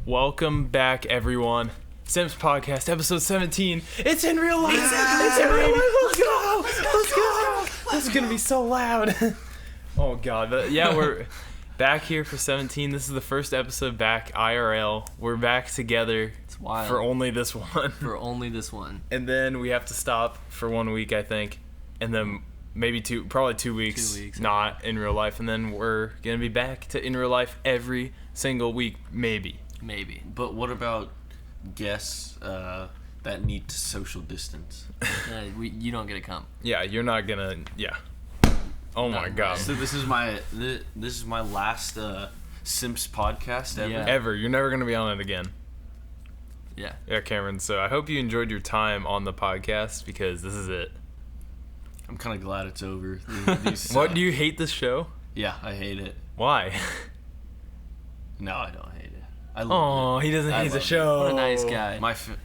Welcome back, everyone. Simps Podcast, episode 17. It's in real life. It's in real life. Let's go. Let's go. This is gonna be so loud. Oh God. But yeah, we're back here for 17. This is the first episode back IRL. We're back together. It's wild. For only this one. For only this one. And then we have to stop for 1 week, I think, and then maybe probably 2 weeks. 2 weeks. Not in real life, and then we're gonna be back to in real life every single week, maybe. But what about guests that need to social distance? You don't get to come. Yeah, you're not gonna. Yeah. Oh my God. So this is my last Simps podcast ever. Yeah. Ever. You're never gonna be on it again. Yeah. Yeah, Cameron. So I hope you enjoyed your time on the podcast because this is it. I'm kind of glad it's over. What, do you hate this show? Yeah, I hate it. Why? No, I don't hate it. I love Oh, it. he doesn't I hate the love it. show. What a nice guy.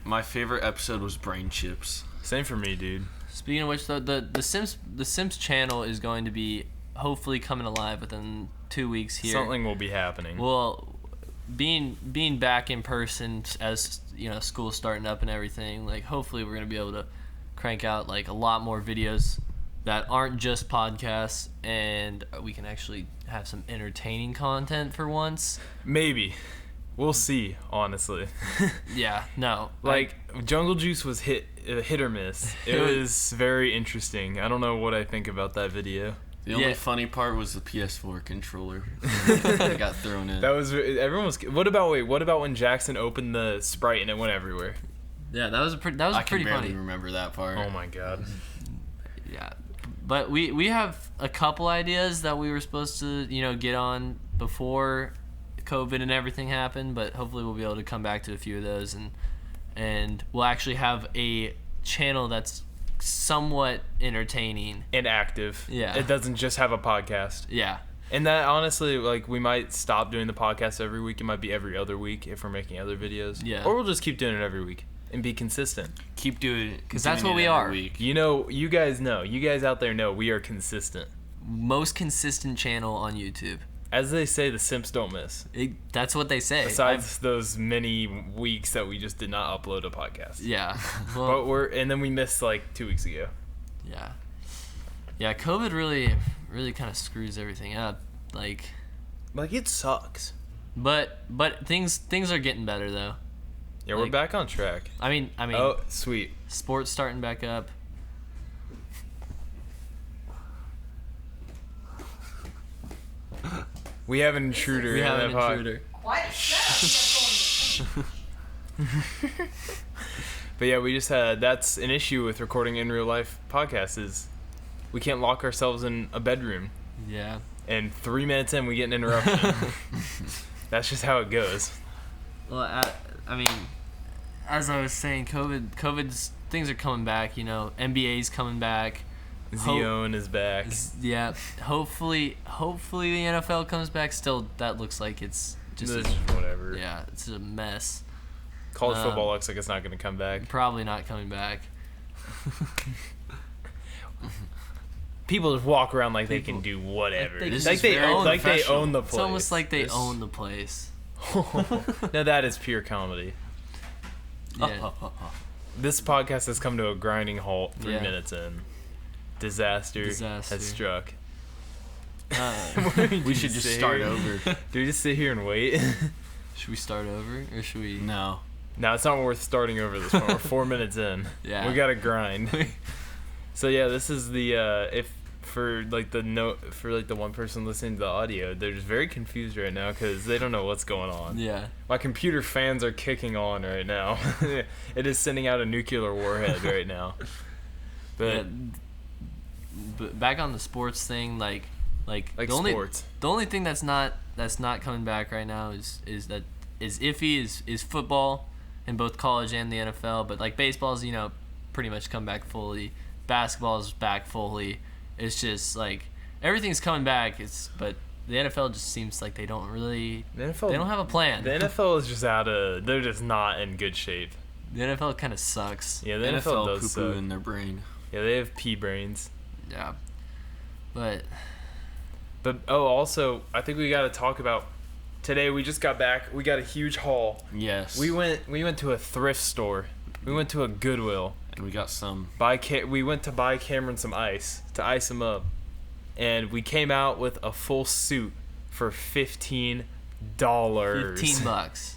My favorite episode was Brain Chips. Same for me, dude. Speaking of which, though, the Simps channel is going to be hopefully coming alive within 2 weeks here. Something will be happening. Well, being back in person as school's starting up and everything, like hopefully we're gonna be able to crank out like a lot more videos that aren't just podcasts, and we can actually have some entertaining content for once. Maybe. We'll see, honestly. Yeah, no. Like, Jungle Juice was hit or miss. It was very interesting. I don't know what I think about that video. The only funny part was the PS4 controller that got thrown in. That was everyone was. What about when Jackson opened the Sprite and it went everywhere? Yeah, that was pretty I can funny. barely remember that part. Oh my God. Yeah, but we have a couple ideas that we were supposed to get on before COVID and everything happened, but hopefully we'll be able to come back to a few of those, and we'll actually have a channel that's somewhat entertaining And active. Yeah. It doesn't just have a podcast. Yeah. And that, honestly, like, we might stop doing the podcast every week. It might be every other week if we're making other videos. Yeah. Or we'll just keep doing it every week and be consistent. Keep doing it. Because that's doing what it we every are. week. You guys out there know we are consistent. Most consistent channel on YouTube. As they say, the Simps don't miss. That's what they say. Besides those many weeks that we just did not upload a podcast. Yeah. Well, But and then we missed like 2 weeks ago. yeah. Yeah, COVID really kind of screws everything up. Like it sucks. but things are getting better though. Yeah, we're back on track. I mean Oh, sweet. sports starting back up. We have an intruder. We in have that an pod. intruder. Quiet down. But yeah, we just had. That's an issue with recording in real life podcasts is we can't lock ourselves in a bedroom. Yeah. And 3 minutes in, we get an interruption. That's just how it goes. Well, I mean, as I was saying, COVID's things are coming back. NBA's coming back. Zion is back. Yeah. Hopefully the NFL comes back. Still, that looks like it's just Whatever. yeah, it's a mess. College football looks like it's not going to come back. Probably not coming back. People just walk around like they can do whatever. Like They own the place. It's almost like they own the place. Now that is pure comedy. Yeah. This podcast has come to a grinding halt 3 Yeah. minutes in. Disaster Disaster. has struck. We should just start over. Do we just sit here and wait? Should we start over or should we? No. No, it's not worth starting over this one. We're 4 minutes in. Yeah. We gotta grind. So yeah, this is the if for the one person listening to the audio, they're just very confused right now because they don't know what's going on. Yeah. My computer fans are kicking on right now. It is sending out a nuclear warhead right now. But But back on the sports thing, like the sports. only thing that's not coming back right now is iffy is football in both college and the NFL. But like baseball's pretty much come back fully. Basketball's back fully. It's just like everything's coming back. But the NFL just seems like they don't have a plan. The NFL is just they're just not in good shape. The NFL kind of sucks. Yeah, the NFL does poo-poo suck. in their brain. Yeah, they have pea brains. Yeah. But also, I think we got to talk about today we just got back. We got a huge haul. Yes. We went to a thrift store. We went to a Goodwill. And we got some. We went to buy Cameron some ice to ice him up, and we came out with a full suit for $15. $15.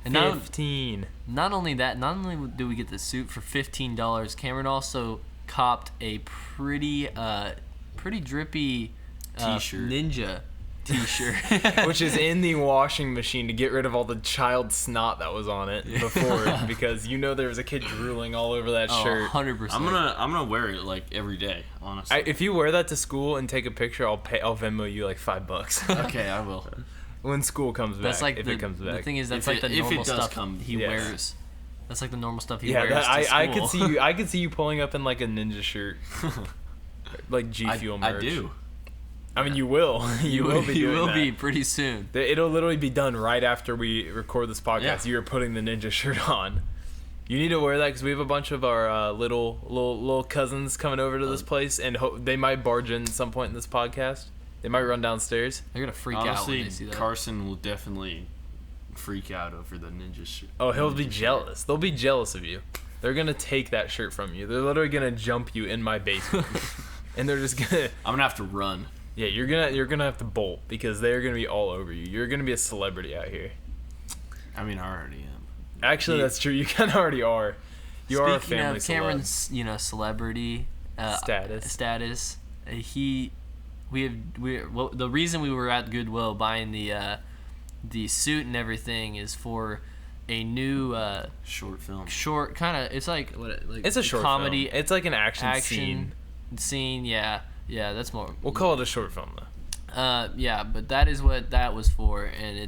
And 15. not only that, not only do we get the suit for $15, Cameron also copped a pretty drippy T-shirt. ninja T-shirt, Which is in the washing machine to get rid of all the child snot that was on it before, because there was a kid drooling all over that shirt. 100%. I'm gonna wear it like every day, honestly. If you wear that to school and take a picture, I'll Venmo you like $5 Okay, I will. when school comes back. That's like if it comes back. The thing is, that's If like the it normal does stuff come. he Yes. wears. That's like the normal stuff he Yeah, wears. I to could school. see you. I could see you pulling up in like a ninja shirt, like G Fuel merch. I do. I mean, you will. You will be. You doing will that. be pretty soon. It'll literally be done right after we record this podcast. Yeah. You're putting the ninja shirt on. You need to wear that because we have a bunch of our little cousins coming over to this place, and they might barge in at some point in this podcast. They might run downstairs. They're gonna freak out when Honestly, they see that. Carson will definitely freak out over the ninja shirt. Oh, he'll be jealous. They'll be jealous of you. They're gonna take that shirt from you. They're literally gonna jump you in my basement, and they're just gonna. I'm gonna have to run. Yeah, you're gonna have to bolt because they're gonna be all over you. You're gonna be a celebrity out here. I mean, I already am. Actually, that's true. You kind of already are. You are a Speaking family of Cameron's, celebrity status. The reason we were at Goodwill buying the suit and everything is for a new Short film. short kind of. It's like It's a short comedy. film. It's like an action scene. Yeah, that's more. We'll call it a short film though. Yeah, but that is what that was for, and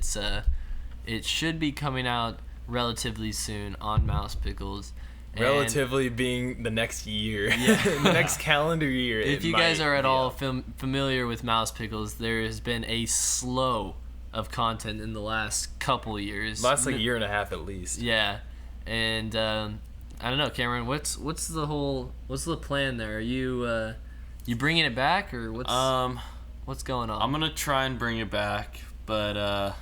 it should be coming out relatively soon on Mouse Pickles. And Relatively being the next year, the next calendar year. if you guys are at all familiar with Mouse Pickles, there has been a slow of content in the last couple years. Last like a year and a half at least. Yeah, and I don't know, Cameron. What's the plan there? Are you bringing it back, or what's going on? I'm gonna try and bring it back, but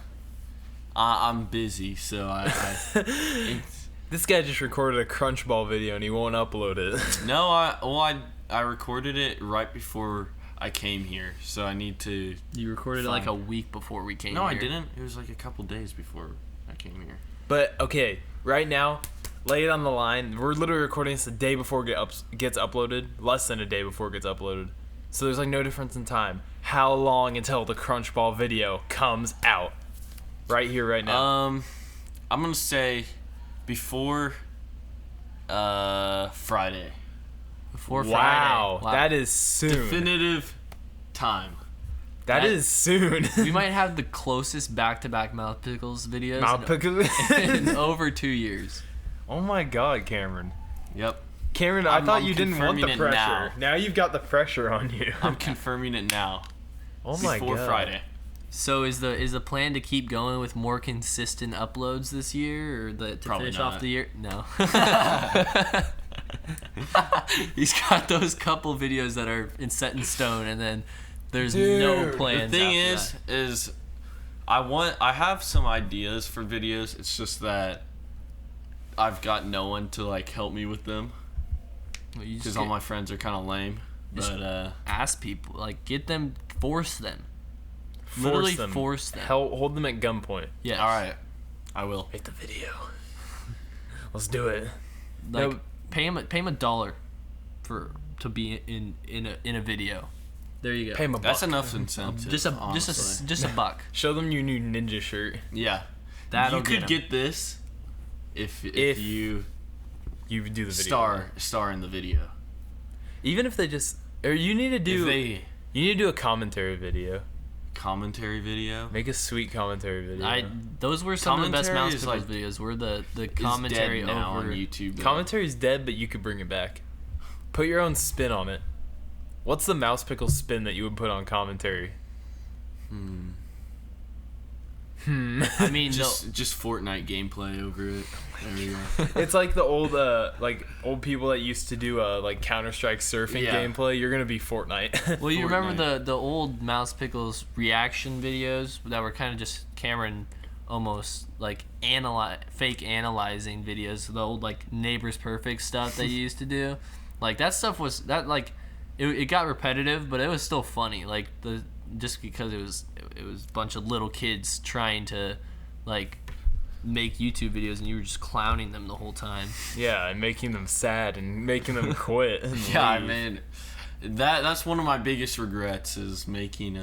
I'm busy, so This guy just recorded a Crunchball video and he won't upload it. No, I recorded it right before I came here, so I need to. You recorded it like a week before we came. No, here. I didn't. It was like a couple days before I came here. But okay, right now, lay it on the line. We're literally recording this the day before it gets uploaded, less than a day before it gets uploaded. So there's like no difference in time. How long until the Crunchball video comes out? Right here, right now. I'm gonna say before Friday. Before Wow, Friday. that is soon. Definitive time. That is soon. We might have the closest back-to-back Mouth Pickles videos Mouth Pickles. in over 2 years. Oh my God, Cameron. Yep. Cameron, I thought I'm you didn't want the confirming it pressure. Now you've got the pressure on you. I'm confirming it now. Oh my Before God. Friday. So is the plan to keep going with more consistent uploads this year, or to Probably finish not. off the year? No. He's got those couple videos that are set in stone, and then there's no Dude, plans. The thing after is I have some ideas for videos. It's just that I've got no one to like help me with them that. Well, you just because all my friends are kind of lame. Just But ask people, like, get them, force them. Force Literally them. force them. Hold them at gunpoint. Yes. all right, I will. Make the video. Let's do it. Like, No. pay him $1 to be in a video. There you go. Pay him a That's buck. enough incentive. just honestly. a buck. Show them your new ninja shirt. Yeah. That'll you could get 'em. get this if you You do the video. star in the video. Even if they just, or you need to If do. they You need to do a commentary video. commentary video. Make a sweet commentary video. Those were some of the best Commentary Mouse is Pickles like- videos. Were the It's commentary dead now over on YouTube. though. Commentary's dead, but you could bring it back. Put your own spin on it. What's the Mouse Pickle spin that you would put on commentary? I mean, just Fortnite gameplay over it. There we go. It's like the old people that used to do like Counter-Strike surfing gameplay. You're gonna be Fortnite. well, you remember the old Mouse Pickles reaction videos that were kind of just Cameron almost like fake analyzing videos, the old like Neighbors Perfect stuff that you used to do. Like that stuff was that like it got repetitive, but it was still funny. Like just because it was a bunch of little kids trying to like make YouTube videos and you were just clowning them the whole time. Yeah, and making them sad and making them quit. Yeah, man. That's one of my biggest regrets is making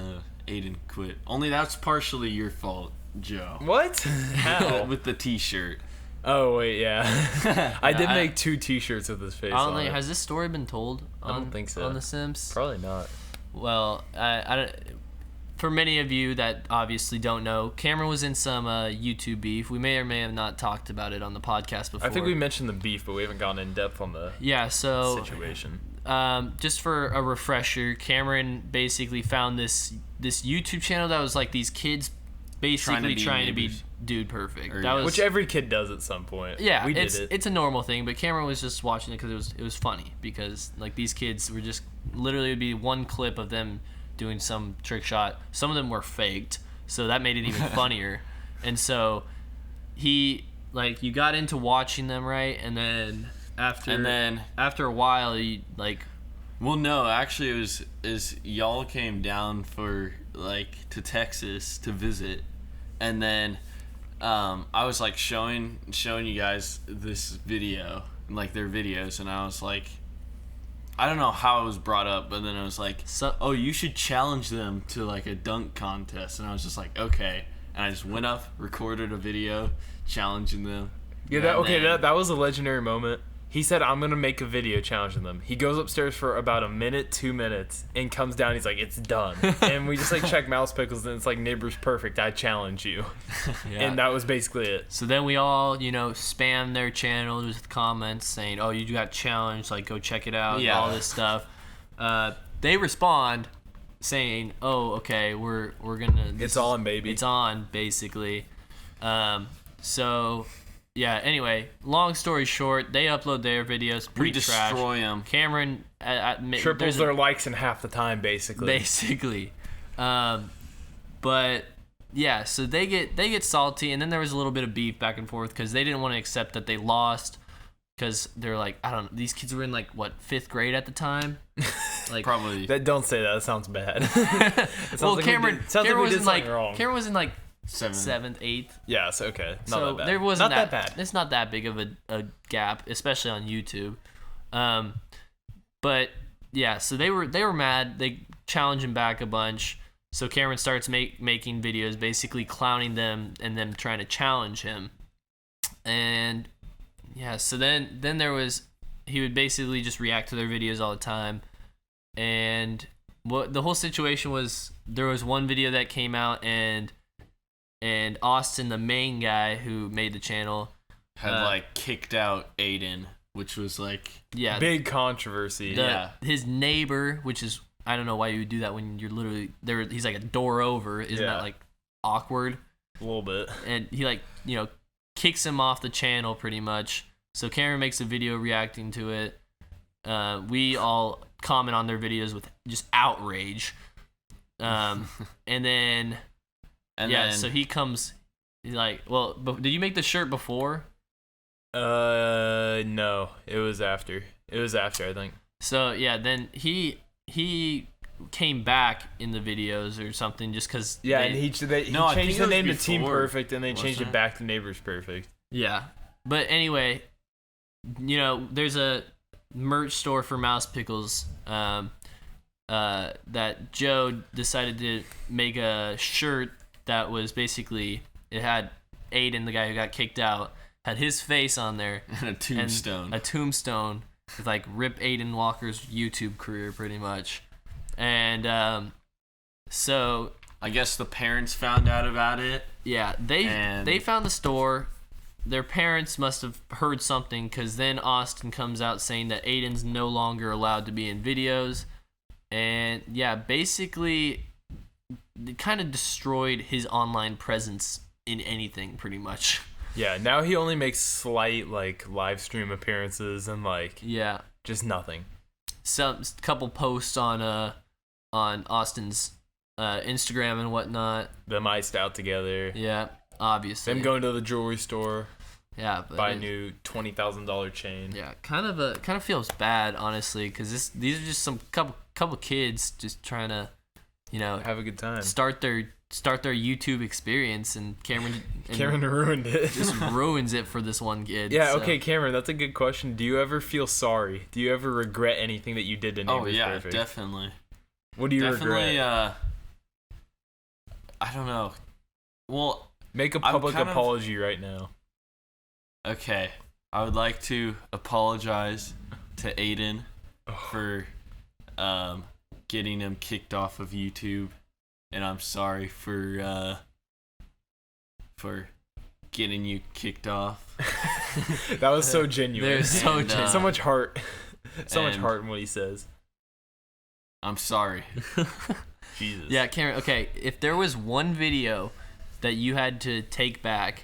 Aiden quit. Only that's partially your fault, Joe. What? How? With the T-shirt. Oh wait, yeah. I did make 2 T-shirts with his face. I don't on think it. has this story been told? I don't think so. On The Simps. Probably not. Well, I don't. For many of you that obviously don't know, Cameron was in some YouTube beef. We may or may have not talked about it on the podcast before. I think we mentioned the beef, but we haven't gone in depth on the situation. Just for a refresher, Cameron basically found this YouTube channel that was like these kids basically trying to be dude perfect. Which every kid does at some point. Yeah, we did it. It's a normal thing, but Cameron was just watching it because it was funny because like these kids were just literally would be one clip of them doing some trick shot. Some of them were faked, so that made it even funnier. And so you got into watching them, right? And then after a while, you like. Well, no, actually, it was y'all came down to Texas to visit, and then I was like showing you guys this video, like their videos, and I was like, I don't know how it was brought up, but then it was like, oh, you should challenge them to like a dunk contest, and I was just like, okay, and I just went up, recorded a video, challenging them. Yeah, that was a legendary moment. He said, I'm going to make a video challenging them. He goes upstairs for about a minute, 2 minutes, and comes down. He's like, it's done. And we just like check Mouse Pickles, and it's like, Neighbors Perfect, I challenge you. Yeah. And that was basically it. So then we all, spam their channel with comments saying, oh, you got challenged, like, go check it out, all this stuff. They respond saying, oh, okay, we're going to... It's on, baby. It's on, basically. So... Yeah, anyway, long story short, they upload their videos, pretty trash. We destroy them. Cameron... triples their likes in half the time, basically. Basically. But, yeah, so they get salty, and then there was a little bit of beef back and forth, because they didn't want to accept that they lost, because they're like, I don't know, these kids were in, 5th grade at the time? Probably. Don't say that, sounds bad. Well, Cameron was in, Cameron was in, 7th, 8th. Yeah, so okay. Not so that bad. there wasn't that bad. It's not that big of a gap, especially on YouTube. But yeah, so they were mad. They challenged him back a bunch. So Cameron starts making videos, basically clowning them and them trying to challenge him. And yeah, so then he would basically just react to their videos all the time. And what the whole situation was, there was one video that came out and Austin, the main guy who made the channel, had kicked out Aiden, which was big controversy. His neighbor, which is, I don't know why you would do that when you're literally there. He's like a door over. Isn't that awkward? A little bit. And he kicks him off the channel pretty much. So Cameron makes a video reacting to it. We all comment on their videos with just outrage. And then. So he comes, did you make the shirt before? No, it was after. I think. So yeah, then he came back in the videos or something just because. Yeah, and he changed the name to Team Perfect, and they changed it back to Neighbors Perfect. Yeah, but anyway, there's a merch store for Mouse Pickles. That Joe decided to make a shirt. That was basically, it had Aiden, the guy who got kicked out, had his face on there. And a tombstone. With Rip Aiden Walker's YouTube career, pretty much. And so... I guess the parents found out about it. Yeah, they found the store. Their parents must have heard something, because then Austin comes out saying that Aiden's no longer allowed to be in videos. And yeah, basically... it kind of destroyed his online presence in anything pretty much. Yeah, now he only makes slight like live stream appearances and like Yeah. just nothing. Some couple posts on Austin's Instagram and whatnot. Them iced out together. Yeah, obviously. Them going to the jewelry store, yeah, but buy a new $20,000 chain. Yeah, kind of feels bad honestly, because these are just some couple kids just trying to, Have a good time. start their YouTube experience, and Cameron ruined it. just ruins it for this one kid. Yeah, so. okay, Cameron, that's a good question. Do you ever feel sorry? Do you ever regret anything that you did to Neighbors Oh yeah, Perfect? definitely. What do you Definitely. regret? I don't know. Well, Make a I'm public kind of- apology right now. okay. I would like to apologize to Aiden for getting him kicked off of YouTube, and I'm sorry for getting you kicked off. That was so genuine. They're so And, genuine. so much heart. So much and- heart in what he says. I'm sorry. Jesus. Yeah, Cameron. Okay, if there was one video that you had to take back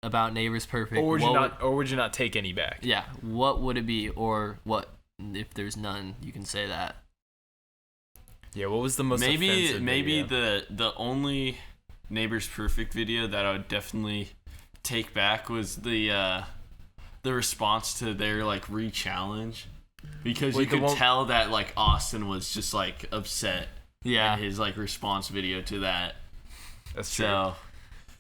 about Neighbors Perfect, Or would you what not? Or would you not take any back? yeah, what would it be, or what? If there's none, you can say that. Yeah. What was the most offensive Maybe video? the only Neighbors Perfect video that I would definitely take back was the response to their like re-challenge, because Wait, you the could one- tell that like Austin was just like upset Yeah, in his like response video to that. That's true. So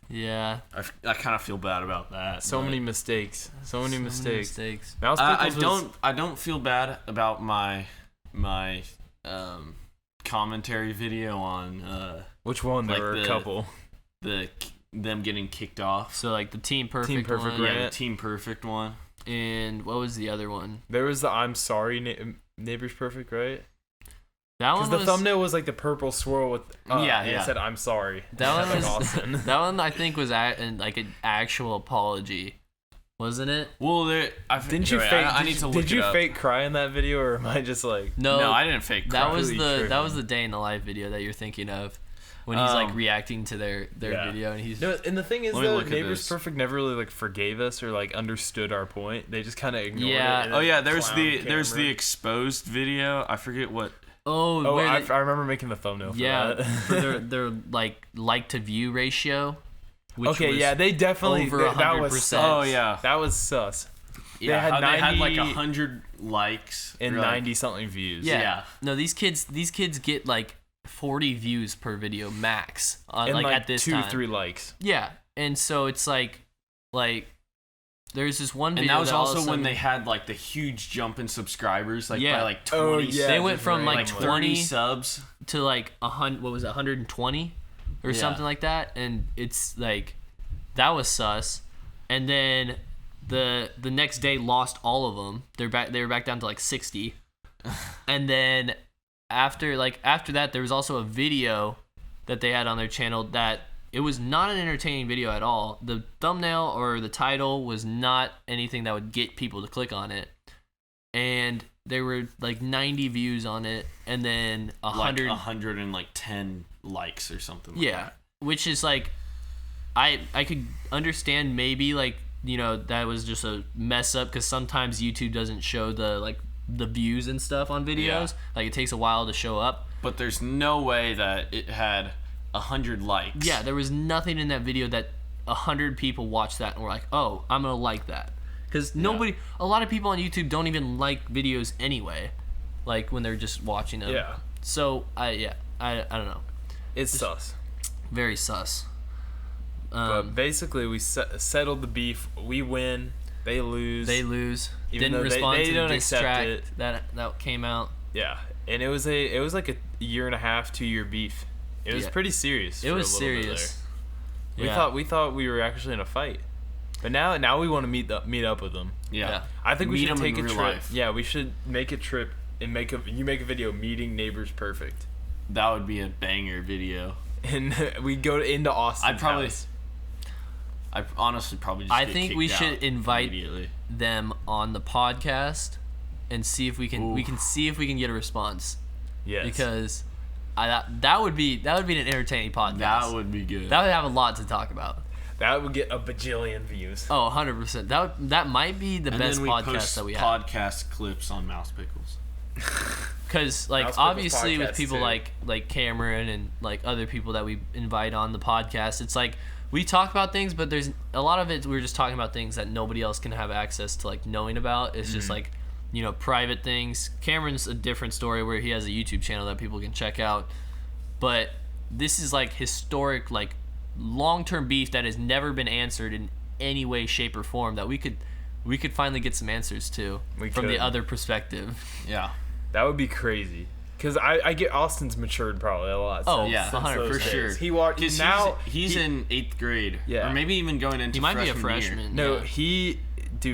yeah. I kind of feel bad about that. So but- many mistakes. So many mistakes. Mouse I Pickles was- don't feel bad about my commentary video on Which one? There like were a the- couple. them getting kicked off. So like the Team Perfect, Team Perfect one, Yeah, the Grant. Team Perfect one. and what was the other one? There was the I'm sorry Neighbors Perfect, right? That Because one the was, thumbnail was like the purple swirl with Yeah, and yeah. it said I'm sorry. That one Like was Austin. that one. I think was like an actual apology, wasn't it? Well, Didn't you wait, fake? I need to look Did you it up. fake cry in that video, or am I just like? No, I didn't fake. That cry. was Completely that was tripping. the day in the life video that you're thinking of, when he's like reacting to their Yeah. video, and he's No, and the thing is, Let me though, look at Neighbors this. Perfect never really like forgave us or like understood our point. They just kind of ignored Yeah. it. and Oh yeah, then there's clowned the camera. exposed video. I forget what. Oh, where I they- remember making the thumbnail for yeah, that. for their like to view ratio. Which Okay, was yeah, they definitely over that was 100%. sus. Oh yeah, That was sus. yeah. had How they had 90 like 100 likes And or, like, 90 something views. Yeah. Yeah. No, these kids get like 40 views per video max on And like at this 2, time. 3 likes. Yeah, and so it's like there's this one video And that was all of a also when sudden- they had like the huge jump in subscribers, like Yeah. by like 20. Oh, yeah. They went just from, like, randomly. 20 30 subs. to like 100. What was it, 120 or Yeah. something like that? And it's like that was sus. And then the next day lost all of them. They were back down to like 60. And then after that, there was also a video that they had on their channel that it was not an entertaining video at all. The thumbnail or the title was not anything that would get people to click on it. And there were like 90 views on it, and then 100. Like 110 likes or something. Like Yeah, that. which is like, I could understand maybe like, that was just a mess up, because sometimes YouTube doesn't show the views and stuff on videos. Yeah. Like it takes a while to show up. But there's no way that it had 100 likes. Yeah, there was nothing in that video that 100 people watched that and were like, oh, I'm gonna like that. Because a lot of people on YouTube don't even like videos anyway, like when they're just watching them. Yeah. So I don't know. It's sus. Very sus. But basically, we settled the beef. We win. They lose. They lose. Even Didn't though respond they to the don't diss accept track it. that came out. Yeah, and it was like a 1.5 to 2 year beef. It was Yeah. pretty serious. It for was a little bit serious. there. Yeah. We thought we were actually in a fight, but now we want to meet up with them. Yeah. Yeah. I think we Meet should 'em take in a real trip. life. Yeah, we should make a trip and you make a video meeting Neighbors Perfect, That would be a banger video. and we go into Austin. I honestly probably just I get think kicked we should out invite immediately. them on the podcast and see if we can Ooh. see if we can get a response, Yes. because that would be an entertaining podcast. That would be good. That would have a lot to talk about. That would get a bajillion views. Oh, 100%. That might be the And best then we podcast post that we have. podcast clips on Mouse Pickles. Because like Mouse Pickles obviously with podcast, people too. like Cameron and like other people that we invite on the podcast, it's like we talk about things, but there's a lot of it we're just talking about things that nobody else can have access to like knowing about. It's just like, you know, private things. Cameron's a different story where he has a YouTube channel that people can check out. But this is like historic, like long-term beef that has never been answered in any way, shape, or form that we could finally get some answers to from the could. other perspective. Yeah. That would be crazy. Because I get Austin's matured probably a lot. Oh, since- yeah, since 100 those for days. sure. He walked 'Cause now. he's in 8th grade. Yeah. Or maybe even going into He might be a freshman year. freshman. No, yeah.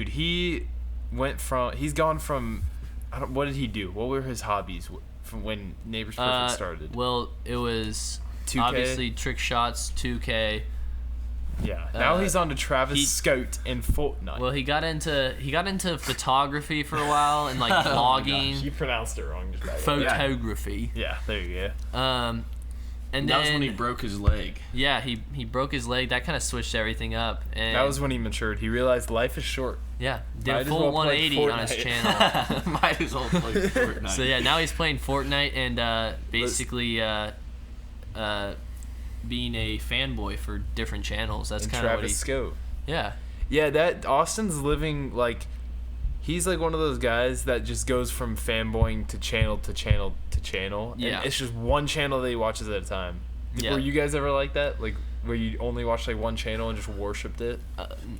he went from. He's gone from. I don't. What did he do? What were his hobbies from when Neighbors Perfect started? Well, it was 2K? obviously trick shots, 2K. Yeah. Now he's on to Travis he- Scott in Fortnite. Well, he got into photography for a while and like Oh my gosh, vlogging, you pronounced it wrong. Just by the way. photography. Yeah, there you go. And That then was when he broke his leg. yeah, he broke his leg. That kind of switched everything up. And That was when he matured. He realized life is short. yeah, did Might a as full well play 180 on his Fortnite. channel. Might as well play Fortnite. So yeah, now he's playing Fortnite and basically being a fanboy for different channels. That's And kind of what Travis he. Scott. Yeah. Yeah, that Austin's living like he's like one of those guys that just goes from fanboying to channel to channel to channel. Yeah. And it's just one channel that he watches at a time. Yeah. Were you guys ever like that? Like where you only watched like one channel and just worshipped it?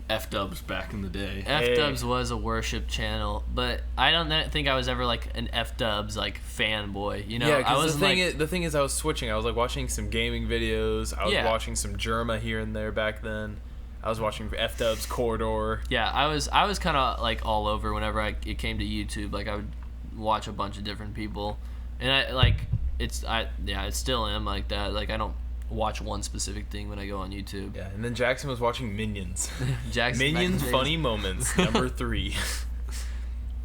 F-dubs back in the day. F-Dubs was a worship channel, but I don't think I was ever like an F-Dubs like fanboy. You know, Yeah, I because was the thing is I was switching. I was like watching some gaming videos. I was Yeah. watching some Germa here and there back then. I was watching F-Dubs Corridor. yeah, I was kind of like all over whenever it came to YouTube. Like I would watch a bunch of different people, and I still am like that. Like I don't watch one specific thing when I go on YouTube. Yeah, and then Jackson was watching Minions. Jackson Minions back in the funny moments number 3. days.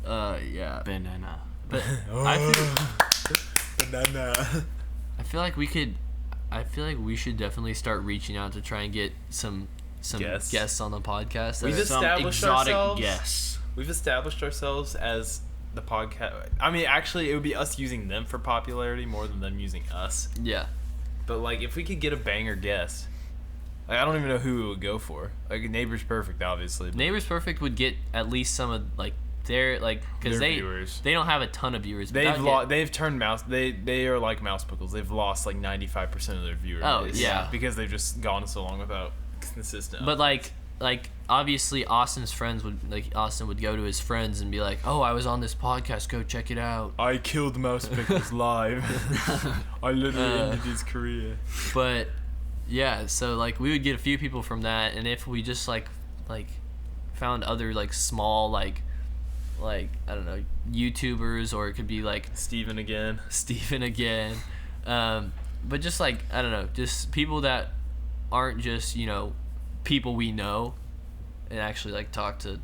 Yeah, Banana. but Banana. I feel like we should definitely start reaching out to try and get some guests on the podcast. We that- just- Some established exotic ourselves. guests. We've established ourselves as the podcast. I mean, actually, it would be us using them for popularity more than them using us. yeah. But like, if we could get a banger guest, like I don't even know who it would go for. Like Neighbors Perfect, obviously. But Neighbors Perfect would get at least some of like their like because Their they viewers. they don't have a ton of viewers. but that would get- they've turned mouse. They are like Mouse Pickles. They've lost like 95% of their viewers. Oh, yeah. because they've just gone so long without consistent. But like obviously Austin would go to his friends and be like, oh, I was on this podcast, go check it out. I killed Mouse Pickles live. I literally ended his career. But yeah, so like we would get a few people from that, and if we just like found other like small like I don't know YouTubers, or it could be like Steven again. Steven again, but just like I don't know, just people that aren't just, you know, people we know, and actually like talk to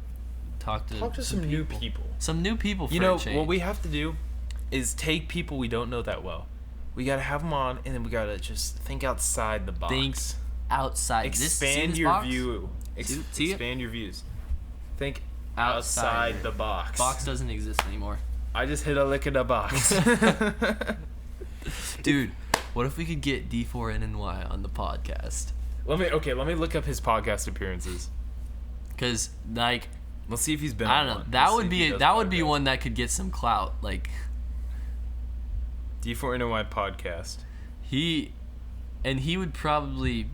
some new people. some new people for You know a change. what we have to do is take people we don't know that well. We gotta have them on, and then we gotta just think outside the box. Think outside. Expand this your box? view. See it? Expand your views. Think Outside. outside the box. Box doesn't exist anymore. I just hit a lick of the box. Dude, what if we could get D4NNY on the podcast? Let me look up his podcast appearances. Cause like Let's see if he's been. I on don't know, one. that Let's would see if be he does that would be podcasts. one that could get some clout. Like D4NY podcast. he would probably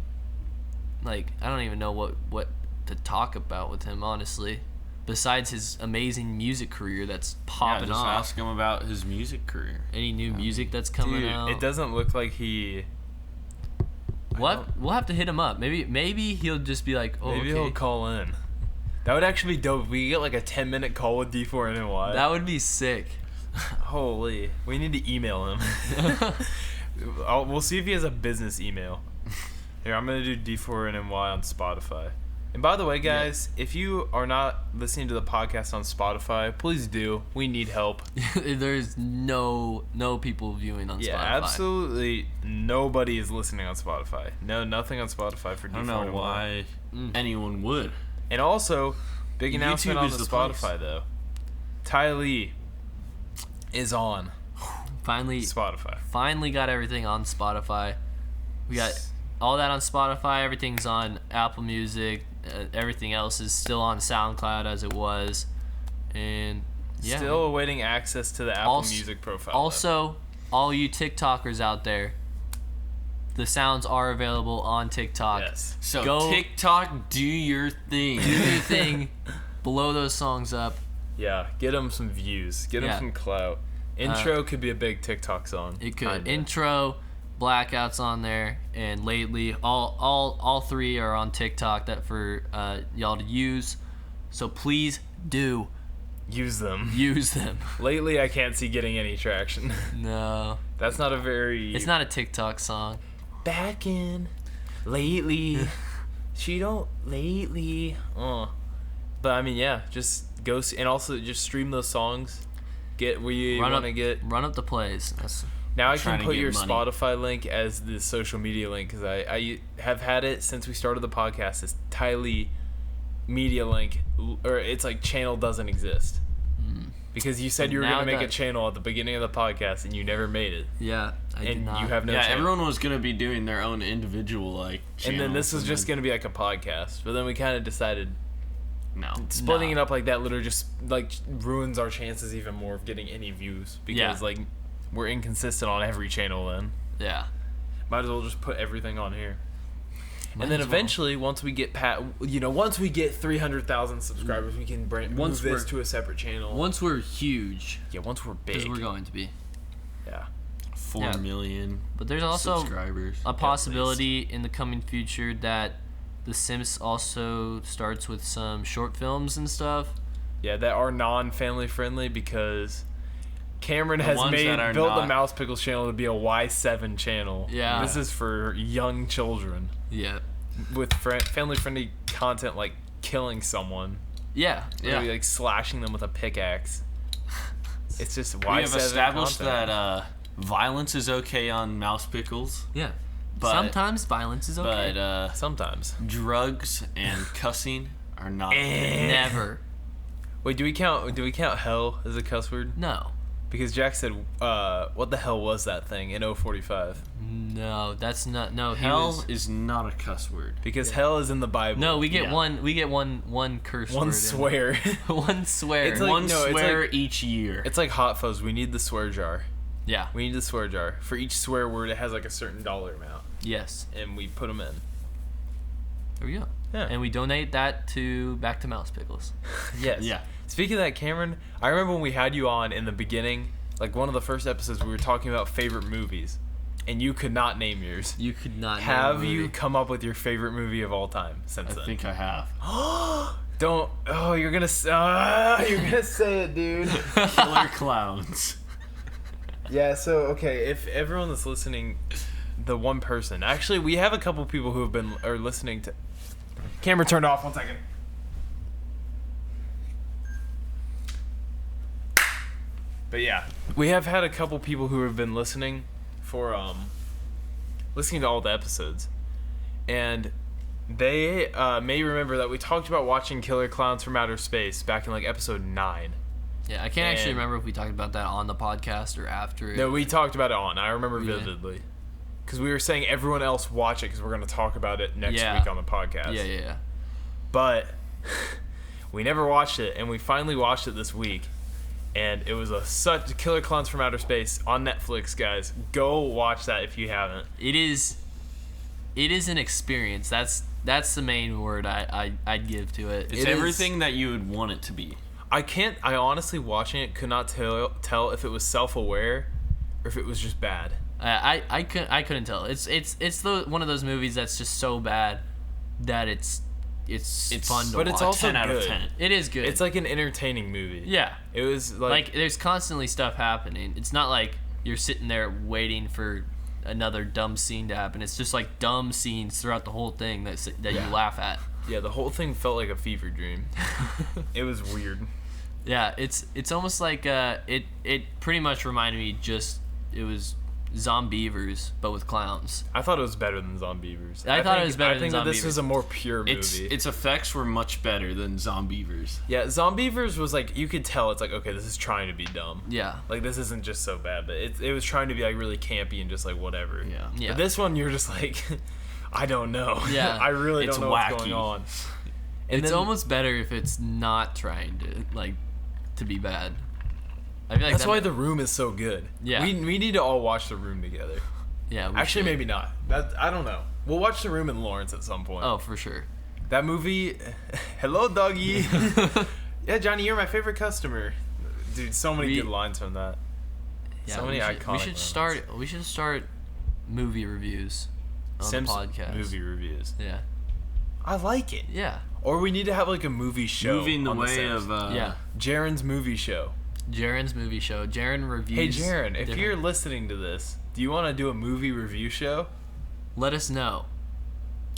like I don't even know what to talk about with him, honestly. Besides his amazing music career that's Yeah, popping just off. ask him about his music career. Any new music that's coming Dude, out. it doesn't look like he. What? We'll have to hit him up. Maybe he'll just be like, oh, Maybe okay. he'll call in. That would actually be dope. If we get like a 10-minute call with D4NY. That would be sick. Holy. We need to email him. We'll see if he has a business email. Here, I'm going to do D4NY on Spotify. And by the way, guys, if you are not listening to the podcast on Spotify, please do. We need help. There's no people viewing on Spotify. Yeah, absolutely nobody is listening on Spotify. No, nothing on Spotify for D4. I don't know why anyone would. And also, big announcement YouTube on is the the Spotify, place. though. Ty Lee is on Finally got everything on Spotify. We got all that on Spotify. Everything's on Apple Music. Everything else is still on SoundCloud as it was. And yeah. Still awaiting access to the Apple Music profile. Also, all you TikTokers out there, the sounds are available on TikTok. Yes. So Go- TikTok, do your thing. Do your thing. Blow those songs up. Yeah, get them some views. Get them Yeah. some clout. Intro could be a big TikTok song. It could. Kinda. Intro, Blackouts on there, and lately all three are on TikTok that for y'all to use. So please do Use them. use them. Lately, I can't see getting any traction. No, That's not a very... it's not a TikTok song. Back in. Lately. She don't... Lately. But, I mean, yeah. Just go... And also, just stream those songs. Get where you want to get... Run up the plays. That's, Now I Trying can to put get your money. Spotify link as the social media link because I have had it since we started the podcast. This Ty Lee media link, or it's like channel doesn't exist because you said you were Now gonna it make a does. channel at the beginning of the podcast and you never made it, yeah, I did and not. you have no Yeah, channel. everyone was gonna be doing their own individual like. And then this channels, was just then- gonna be like a podcast, but then we kind of decided no. splitting it up like that literally just like ruins our chances even more of getting any views because Yeah. like we're inconsistent on every channel. Then Yeah. might as well just put everything on here. Might And then as well. eventually, once we get 300,000 subscribers, we can Once move this we're- to a separate channel. Once we're huge, Once we're because big. we're going to be. Yeah. 4 million But there's also subscribers. a possibility in the coming future that the Simps also starts with some short films and stuff. Yeah, that are non-family friendly because Cameron The has ones that are built the not- Mouse Pickles channel to be a Y7 channel. Yeah. This is for young children Yeah. with family-friendly content like killing someone. Yeah. Literally, like slashing them with a pickaxe. It's just Y7 We have established content. that violence is okay on Mouse Pickles, Yeah. But- Sometimes violence is okay. but Sometimes. drugs and cussing are not. Never. Wait, do we count hell as a cuss word? No. Because Jack said, what the hell was that thing in 045? No, that's not. No, Hell is not a cuss word. Because hell is in the Bible. No, we get Yeah. one. We get one curse word. One in swear. there. One swear. It's like- One no, it's swear like- each year. It's like Hot Fuzz. We need the swear jar. yeah. We need the swear jar. For each swear word, it has like a certain dollar amount. Yes. And we put them in. There we go. Yeah. And we donate that back to Mouse Pickles. Yes. Yeah. Speaking of that, Cameron, I remember when we had you on in the beginning, like one of the first episodes, we were talking about favorite movies. And you could not name yours. You could not. name a Have movie. you come up with your favorite movie of all time since I then? think I have. Don't. Oh, you're gonna say it, dude. Killer Clowns. Yeah, so, okay, if everyone that's listening, the one person. Actually, we have a couple people who are listening to... Camera turned off, 1 second. But yeah, we have had a couple people who have been listening listening to all the episodes. And they may remember that we talked about watching Killer Clowns from Outer Space back in, like, episode 9. Yeah, I can't actually And- remember if we talked about that on the podcast or after it. No, we talked about it I remember We did. vividly. Because we were saying everyone else watch it because we're going to talk about it next Yeah. week on the podcast. Yeah. But we never watched it, and we finally watched it this week. And it was such Killer Clowns from Outer Space on Netflix, guys. Go watch that if you haven't. It is an experience. That's the main word I'd give to it. It's It is- everything that you would want it to be. I honestly, watching it, could not tell if it was self-aware or if it was just bad. I couldn't tell. It's one of those movies that's just so bad that it's fun to but watch. it's also 10 out of good. 10. It is good. It's like an entertaining movie. yeah. It was Like there's constantly stuff happening. It's not like you're sitting there waiting for another dumb scene to happen. It's just like dumb scenes throughout the whole thing that Yeah. you laugh at. Yeah, the whole thing felt like a fever dream. It was weird. Yeah, it's almost like it pretty much reminded me it was Zombievers but with clowns. I thought it was better than Zombievers. I thought it was better than I think that this Zombievers. is a more pure movie. Its effects were much better than Zombievers. Yeah, Zombievers was like, you could tell it's like, okay, this is trying to be dumb. Yeah. Like, this isn't just so bad, but it was trying to be like really campy and just like whatever. Yeah. But this one, you're just like, I don't know. Yeah. I really It's don't know what's wacky. going on. And It's then- almost better if it's not trying to be bad. I feel like That's why The Room is so good. Yeah. We need to all watch The Room together. Yeah. we Actually, should. maybe not. I don't know. We'll watch The Room in Lawrence at some point. Oh, for sure. That movie. Hello, doggy. Yeah, Johnny, you're my favorite customer. Dude, so many We- good lines from that. Yeah, So many iconic We should moments. start. We should start movie reviews on Simps the podcast. movie reviews. Yeah. I like it. Yeah. Or we need to have like a movie show. Moving the on way Simps. of Yeah. Jaren's movie show. Jaren's movie show. Jaren reviews. Hey Jaren, if different- you're listening to this, do you want to do a movie review show? let us know.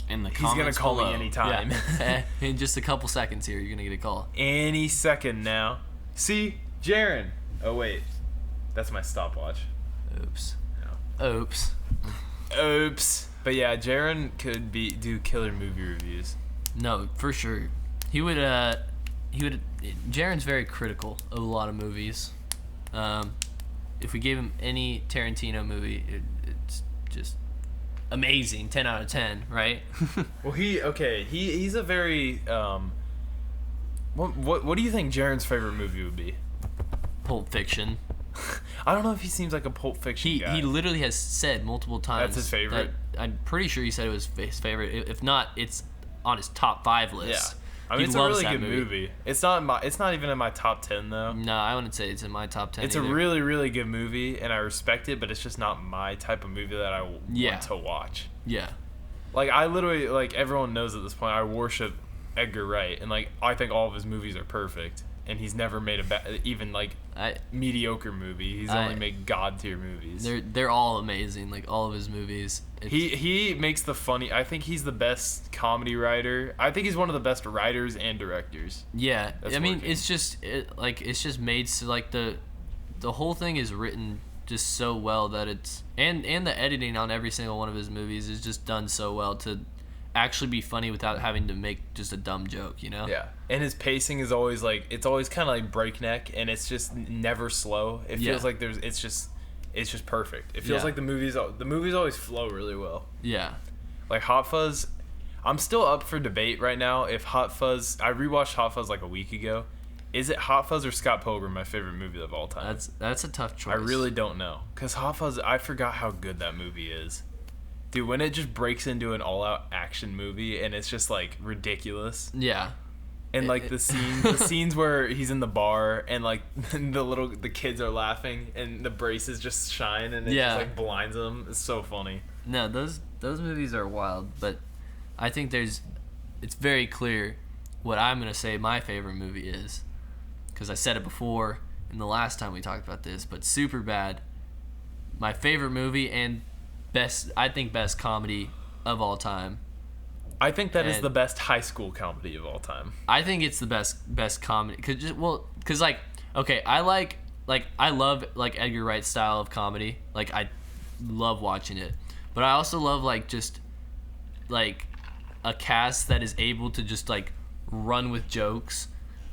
in the He's gonna comments call below. me anytime. Yeah. In just a couple seconds here, you're gonna get a call. Any second now. See, Jaren. Oh wait, that's my stopwatch. Oops. Oops. Oops. But yeah, Jaren could do killer movie reviews. No, for sure. He would. Jaren's very critical of a lot of movies. If we gave him any Tarantino movie, it's just amazing. 10 out of 10, right? Well, he's a very What do you think Jaren's favorite movie would be? Pulp Fiction. I don't know if he seems like a Pulp Fiction guy. He literally has said multiple times. That's his favorite? that- I'm pretty sure he said it was his favorite. If not, it's on his top 5 Yeah, list. I mean He it's a loves really that good movie. It's not even in my top 10 though. No, I wouldn't say it's in my top 10. It's either. a really, really good movie, and I respect it, but it's just not my type of movie that I Yeah. want to watch. Yeah. Like, I literally, like, everyone knows at this point, I worship Edgar Wright, and, like, I think all of his movies are perfect, and he's never made even, like, mediocre movie. He's only made god-tier movies. They're all amazing, like all of his movies. He makes I think he's the best comedy writer. I think he's one of the best writers and directors. Yeah, That's I mean, working. it's just made so like the whole thing is written just so well that it's and the editing on every single one of his movies is just done so well to actually be funny without having to make just a dumb joke, you know? Yeah. And his pacing is always like, it's always kind of like breakneck, and it's just never slow. It feels like it's just perfect. It feels Yeah. like the movies always flow really well. Yeah. Like Hot Fuzz, I'm still up for debate right now if Hot Fuzz, I rewatched Hot Fuzz like a week ago. Is it Hot Fuzz or Scott Pilgrim my favorite movie of all time? That's a tough choice. I really don't know. Because Hot Fuzz, I forgot how good that movie is. Dude, when it just breaks into an all-out action movie and it's just like ridiculous. Yeah. And like the scenes where he's in the bar and like the kids are laughing and the braces just shine and it just like blinds them. It's so funny. No, those movies are wild, but I think it's very clear what I'm gonna say my favorite movie is, because I said it before in the last time we talked about this. But Superbad, my favorite movie and best comedy of all time. I think that is And- the best high school comedy of all time. I think it's the best comedy because like okay, I love like Edgar Wright's style of comedy. Like I love watching it, but I also love like just like a cast that is able to just like run with jokes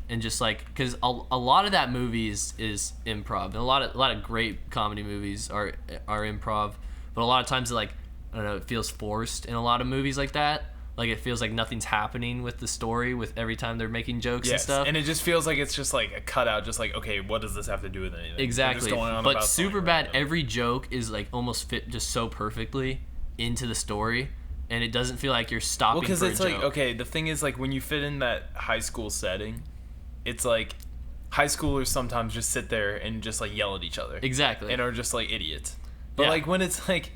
and just like because a lot of that movie is improv, and a lot of great comedy movies are improv, but a lot of times like I don't know, it feels forced in a lot of movies like that. Like it feels like nothing's happening with the story with every time they're making jokes and stuff. And it just feels like it's just like a cutout, just like, okay, what does this have to do with anything? Exactly. They're just going on But about something Superbad, random. every joke is like almost fit just so perfectly into the story, and it doesn't feel like you're stopping. Well, because for it's a like, joke. okay, the thing is like when you fit in that high school setting, it's like high schoolers sometimes just sit there and just like yell at each other. Exactly. And are just like idiots. But Yeah. like when it's like,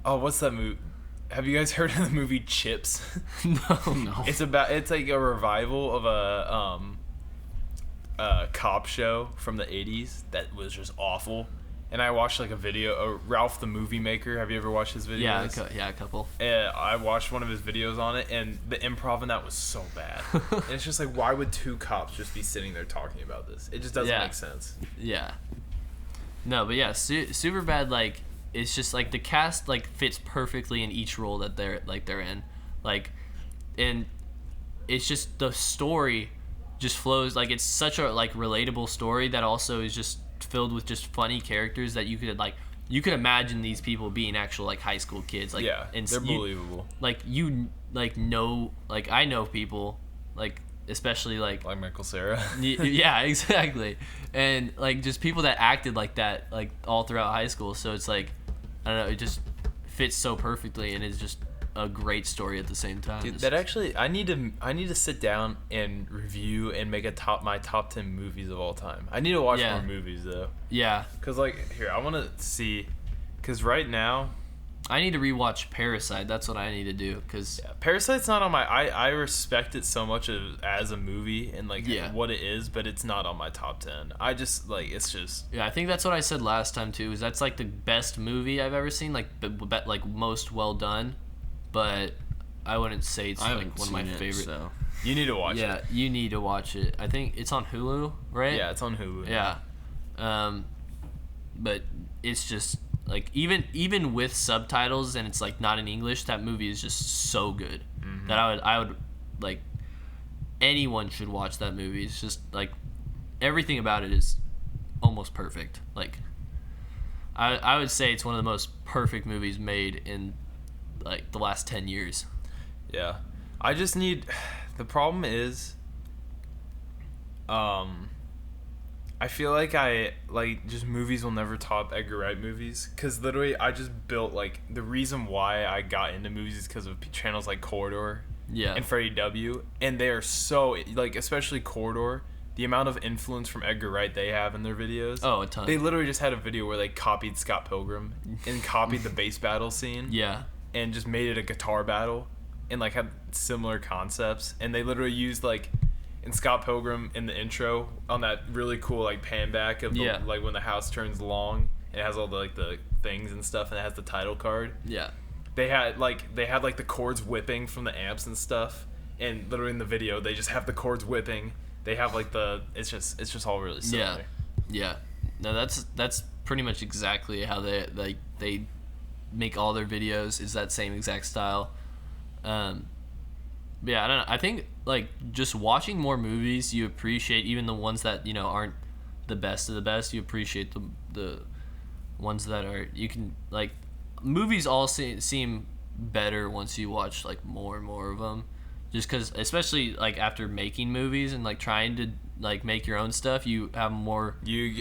oh, what's that movie? Have you guys heard of the movie Chips? No. It's like a revival of a cop show from the 80s that was just awful. and I watched like a video. Ralph the Movie Maker. Have you ever watched his videos? Yeah, a couple. I watched one of his videos on it, and the improv in that was so bad. And it's just like, why would two cops just be sitting there talking about this? It just doesn't make sense. Yeah. No, but yeah, Superbad, like, it's just like the cast like fits perfectly in each role that they're in, like, and it's just the story just flows, like, it's such a like relatable story that also is just filled with just funny characters that you could imagine these people being actual like high school kids, like, and they're believable. Like I know people, like, especially like Michael Cera. Yeah, exactly. And like just people that acted like that like all throughout high school, so it's like, I don't know, it just fits so perfectly, and it's just a great story at the same time. Dude, that actually, I need to sit down and review and make my top 10 movies of all time. I need to watch more movies though. Yeah. Cause like here, I want to see, cause right now, I need to rewatch Parasite. That's what I need to do. Cause Parasite's not on my. I respect it so much as a movie and like what it is, but it's not on my top 10. I just like, it's just. Yeah, I think that's what I said last time too. Is that's like the best movie I've ever seen, like like most well done. But I wouldn't say it's like one of my favorite. So. You need to watch it. Yeah, you need to watch it. I think it's on Hulu, right? Yeah, it's on Hulu. Yeah. But it's just like even with subtitles and it's like not in English, that movie is just so good that I would like anyone should watch that movie. It's just like everything about it is almost perfect. Like I would say it's one of the most perfect movies made in like the last 10 years. Yeah. I just need, the problem is I feel like just movies will never top Edgar Wright movies, cuz literally I just built like the reason why I got into movies is cuz of channels like Corridor and Freddie W, and they are so like, especially Corridor, the amount of influence from Edgar Wright they have in their videos. Oh, a ton. They literally just had a video where they copied Scott Pilgrim and copied the bass battle scene. Yeah. And just made it a guitar battle and like had similar concepts, and they literally used like in Scott Pilgrim in the intro on that really cool like pan back of the, like when the house turns long and it has all the like the things and stuff, and it has the title card. Yeah. They had like the chords whipping from the amps and stuff, and literally in the video they just have the chords whipping. They have like it's just all really similar. Yeah. No, that's pretty much exactly how they make all their videos, is that same exact style. Yeah, I don't know. I think like just watching more movies, you appreciate even the ones that, you know, aren't the best of the best. You appreciate the ones that are, you can like, movies all seem better once you watch like more and more of them, just because, especially like after making movies and like trying to like make your own stuff, you have more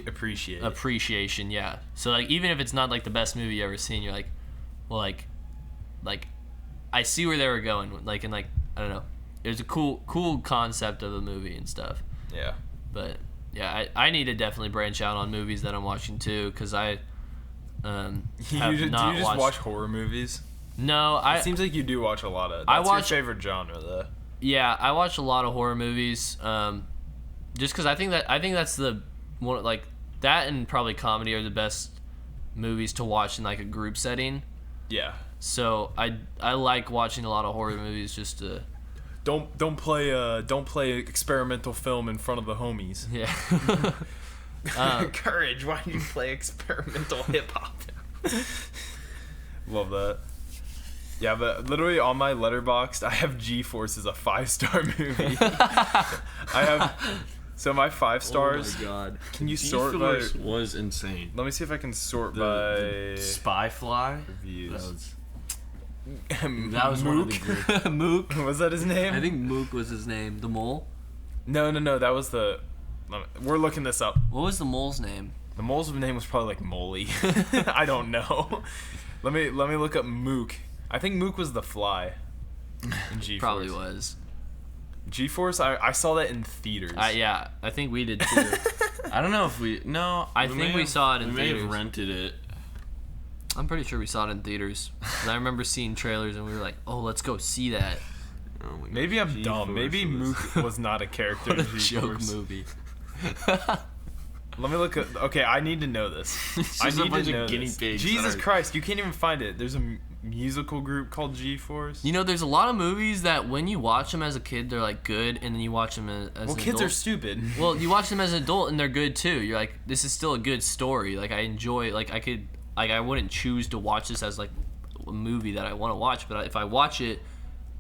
appreciation. Yeah, so like even if it's not like the best movie you ever seen, you're like, well, like I see where they were going, like, and like, I don't know, it was a cool concept of a movie and stuff. Yeah. But yeah, I need to definitely branch out on movies that I'm watching too, because I do you just watch horror movies? No, it seems like you do watch a lot of. That's your favorite genre, though. Yeah, I watch a lot of horror movies. Just because I think that's the one, like that and probably comedy are the best movies to watch in like a group setting. Yeah. So I like watching a lot of horror movies just to. Don't play experimental film in front of the homies. Yeah. Courage, why do you play experimental hip hop? Love that. Yeah, but literally on my Letterboxd, I have G-Force as a 5-star movie. So my 5 stars. Oh my god! Can you sort by? G-Force was insane. Let me see if I can sort by Spy Fly reviews. That was one of the Mook. Was that his name? I think Mook was his name. The mole? No. That was the. We're looking this up. What was the mole's name? The mole's name was probably like Molly. I don't know. Let me look up Mook. I think Mook was the fly. In G-Force. Probably was. G-Force. I saw that in theaters. Yeah, I think we did too. I don't know if we. No, I think we saw it in theaters. We may have rented it. I'm pretty sure we saw it in theaters. And I remember seeing trailers and we were like, "Oh, let's go see that." Oh my god. Maybe I'm dumb. Maybe Mook was not a character. What a joke movie. Let me look at. Okay, I need to know this. I just a need bunch to of know guinea this. pigs Jesus that are- Christ, you can't even find it. There's a musical group called G-Force. You know, there's a lot of movies that when you watch them as a kid, they're like good, and then you watch them as Well, an kids adult. are stupid. Well, you watch them as an adult, and they're good too. You're like, this is still a good story. Like I enjoy. Like I wouldn't choose to watch this as like a movie that I want to watch, but if I watch it,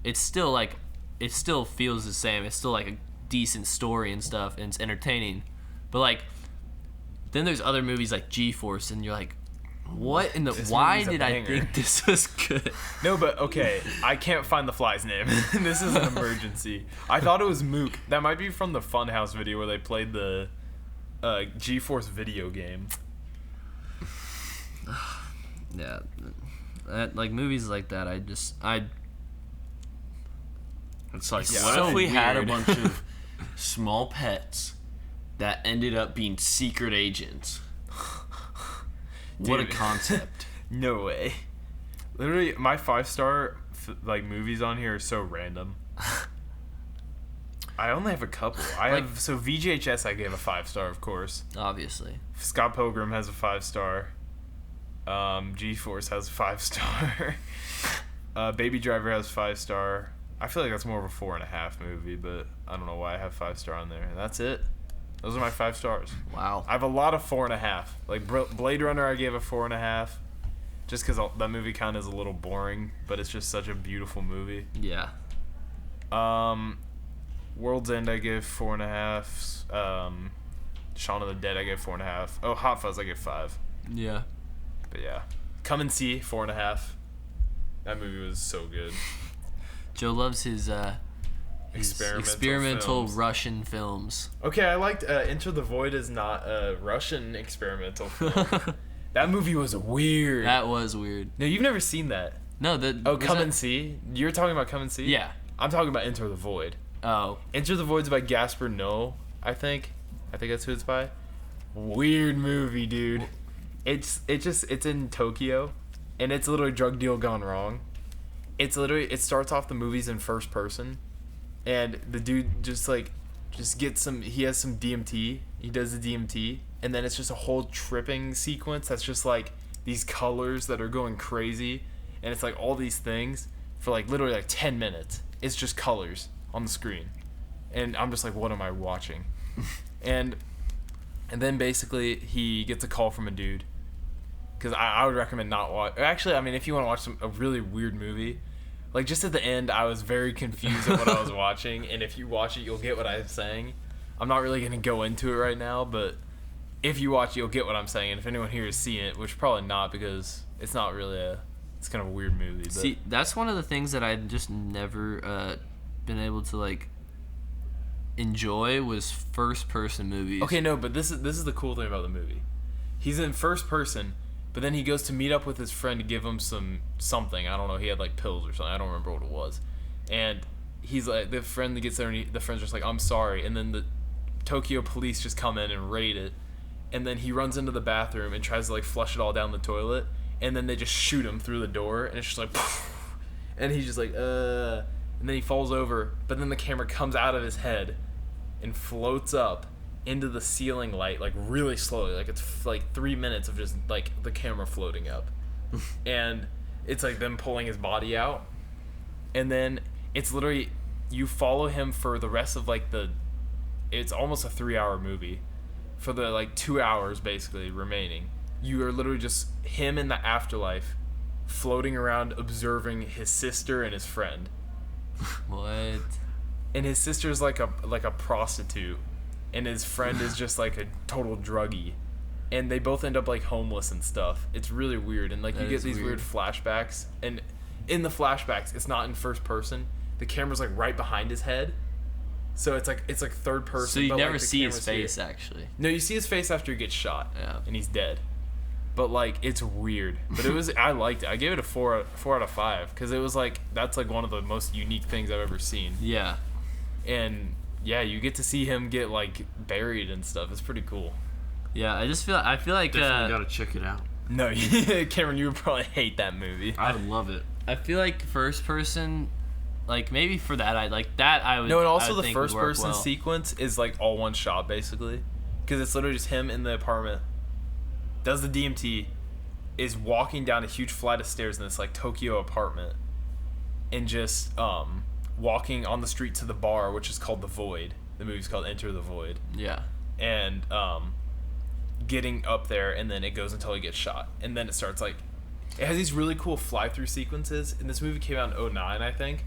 it's still like, it still feels the same. It's still like a decent story and stuff, and it's entertaining. But like, then there's other movies like G-Force, and you're like, what in the? This Why movie's a did I banger. think this was good? No, but okay, I can't find the fly's name. This is an emergency. I thought it was Mook. That might be from the Funhouse video where they played the G-Force video game. Yeah, like movies like that. It's like, Yeah. what So if we had a weird. bunch of small pets that ended up being secret agents? What a Dude. concept. No way. Literally, my 5-star like movies on here are so random. I only have a couple. So VGHS I gave a 5-star, of course. Obviously. Scott Pilgrim has a 5-star. G-Force has a 5-star. Baby Driver has 5-star. I feel like that's more of a 4.5 movie, but I don't know why I have 5-star on there. And that's it. Those are my 5 stars. Wow. I have a lot of 4.5. Like Blade Runner, I gave a 4.5, just because that movie kind of is a little boring, but it's just such a beautiful movie. Yeah. World's End, I gave 4.5. Shaun of the Dead, I gave 4.5. Oh, Hot Fuzz, I gave 5. Yeah. But yeah, Come and See, 4.5. That movie was so good. Joe loves his experimental films. Russian films. Okay, I liked Enter the Void is not a Russian experimental film. That movie was weird. That was weird. No, you've never seen that. No, Oh, Come and See? You're talking about Come and See? Yeah. I'm talking about Enter the Void. Oh. Enter the Void's by Gaspar Noé, I think. I think that's who it's by. Weird movie, dude. It's in Tokyo, and it's literally drug deal gone wrong. It starts off the movies in first person, and the dude just gets he has some DMT. He does the DMT, and then it's just a whole tripping sequence that's just like these colors that are going crazy, and it's like all these things for like literally like 10 minutes. It's just colors on the screen, and I'm just like, what am I watching? and then basically he gets a call from a dude, because I would recommend not watch. Actually, I mean, if you want to watch a really weird movie, like just at the end, I was very confused at what I was watching, and if you watch it, you'll get what I'm saying. I'm not really gonna go into it right now, but if you watch it, you'll get what I'm saying. And if anyone here has seen it, which probably not, because it's not really it's kind of a weird movie. But See, that's one of the things that I just never been able to like enjoy was first person movies. okay, no, but this is the cool thing about the movie. He's in first person, but then he goes to meet up with his friend to give him something. I don't know. He had like pills or something. I don't remember what it was. And he's like, the friend that gets there, and the friend's just like, I'm sorry. And then the Tokyo police just come in and raid it. And then he runs into the bathroom and tries to like flush it all down the toilet. And then they just shoot him through the door, and it's just like, poof. And he's just like, And then he falls over, but then the camera comes out of his head and floats up into the ceiling light, like really slowly. Like it's like 3 minutes of just like the camera floating up. And it's like them pulling his body out. And then it's literally, you follow him for the rest of like it's almost a 3-hour movie. For the like 2 hours basically remaining, you are literally just him in the afterlife, floating around observing his sister and his friend. What? And his sister's like a prostitute, and his friend is just like a total druggie, and they both end up like homeless and stuff. It's really weird, and like That you get is these weird weird. flashbacks, and in the flashbacks it's not in first person. The camera's like right behind his head, so it's like third person. So you but, never like, the see his camera's here. face actually. No, you see his face after he gets shot. Yeah. And he's dead. But like it's weird. But I liked it. I gave it a 4 out of 5 because it was like that's like one of the most unique things I've ever seen. Yeah. And yeah, you get to see him get like buried and stuff. It's pretty cool. Yeah, I feel like Definitely gotta check it out. No, Cameron, you would probably hate that movie. I would love it. I feel like first person, like maybe for that I would. No, and also I would the think would first work person well. sequence is like all one shot basically. because it's literally just him in the apartment. Does the DMT, is walking down a huge flight of stairs in this like Tokyo apartment, and just walking on the street to the bar, which is called The Void. The movie's called Enter the Void. Yeah. And getting up there, and then it goes until he gets shot, and then it starts like, it has these really cool fly through sequences. And this movie came out in 2009, I think.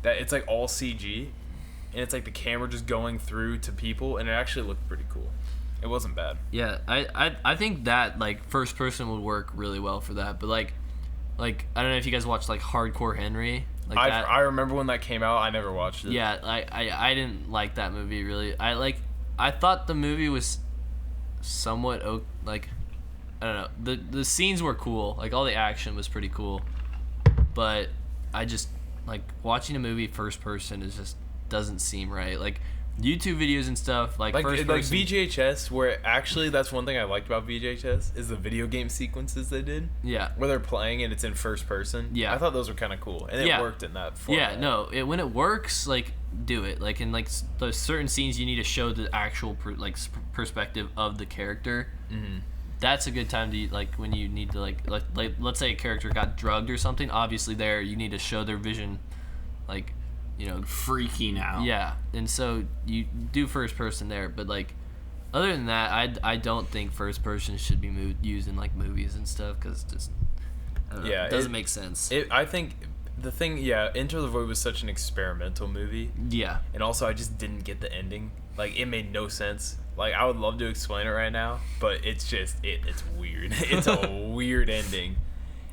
That it's like all CG, and it's like the camera just going through to people, and it actually looked pretty cool. It wasn't bad. Yeah, I think that like first person would work really well for that. But like I don't know if you guys watched like Hardcore Henry. Like I remember when that came out. I never watched it. Yeah, I didn't like that movie really. I thought the movie was somewhat like, I don't know. The scenes were cool. Like all the action was pretty cool. But I just like watching a movie first person is just doesn't seem right. Like YouTube videos and stuff like first person. Like VHS, where actually that's one thing I liked about VHS is the video game sequences they did. Yeah. Where they're playing and it's in first person. Yeah. I thought those were kind of cool, and it worked in that format. Yeah, no, when it works, like do it. Like in like those certain scenes, you need to show the actual perspective of the character. Mm-hmm. That's a good time to like when you need to like let's say a character got drugged or something. Obviously, there you need to show their vision, like. You know, freaking out. Yeah, and so you do first person there, but like, other than that, I don't think first person should be used in like movies and stuff because just I don't know, it doesn't make sense. I think the thing, Enter the Void was such an experimental movie. Yeah, and also I just didn't get the ending. Like it made no sense. Like I would love to explain it right now, but it's just it's weird. It's a weird ending.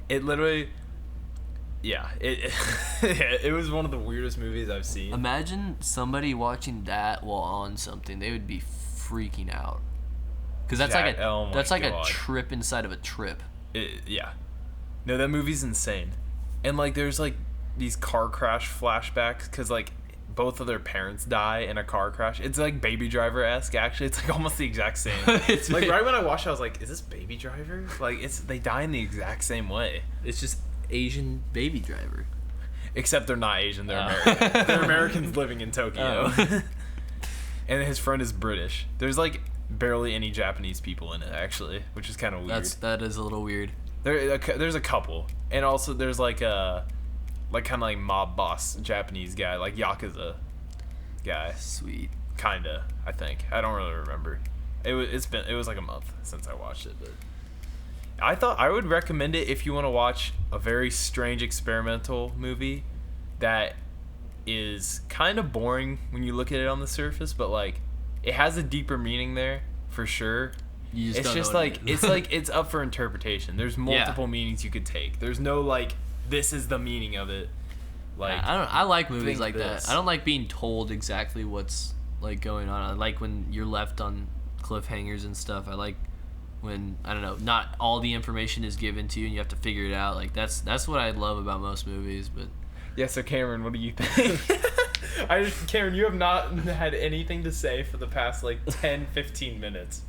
It literally. Yeah, it was one of the weirdest movies I've seen. Imagine somebody watching that while on something; they would be freaking out. Because that's like a trip inside of a trip. Yeah, no, that movie's insane, and like there's like these car crash flashbacks because like both of their parents die in a car crash. It's like Baby Driver-esque. Actually, it's like almost the exact same. It's like right when I watched it, I was like, "Is this Baby Driver?" Like they die in the exact same way. It's just. Asian Baby Driver. Except they're not Asian, they're American. They're Americans living in Tokyo. And his friend is British. There's like barely any Japanese people in it actually, which is kind of weird. That is a little weird. There's a couple. And also there's like a kind of like mob boss Japanese guy, like Yakuza guy. Sweet. Kinda, I think. I don't really remember. It was like a month since I watched it, but I thought I would recommend it if you want to watch a very strange experimental movie that is kind of boring when you look at it on the surface, but like it has a deeper meaning there for sure. It's just like it's up for interpretation. There's multiple meanings you could take. There's no like this is the meaning of it. Like I like movies like that. I don't like being told exactly what's like going on. I like when you're left on cliffhangers and stuff. I like when I don't know, not all the information is given to you and you have to figure it out. Like that's what I love about most movies. But yeah, so Cameron, what do you think? Cameron, you have not had anything to say for the past like 10-15 minutes.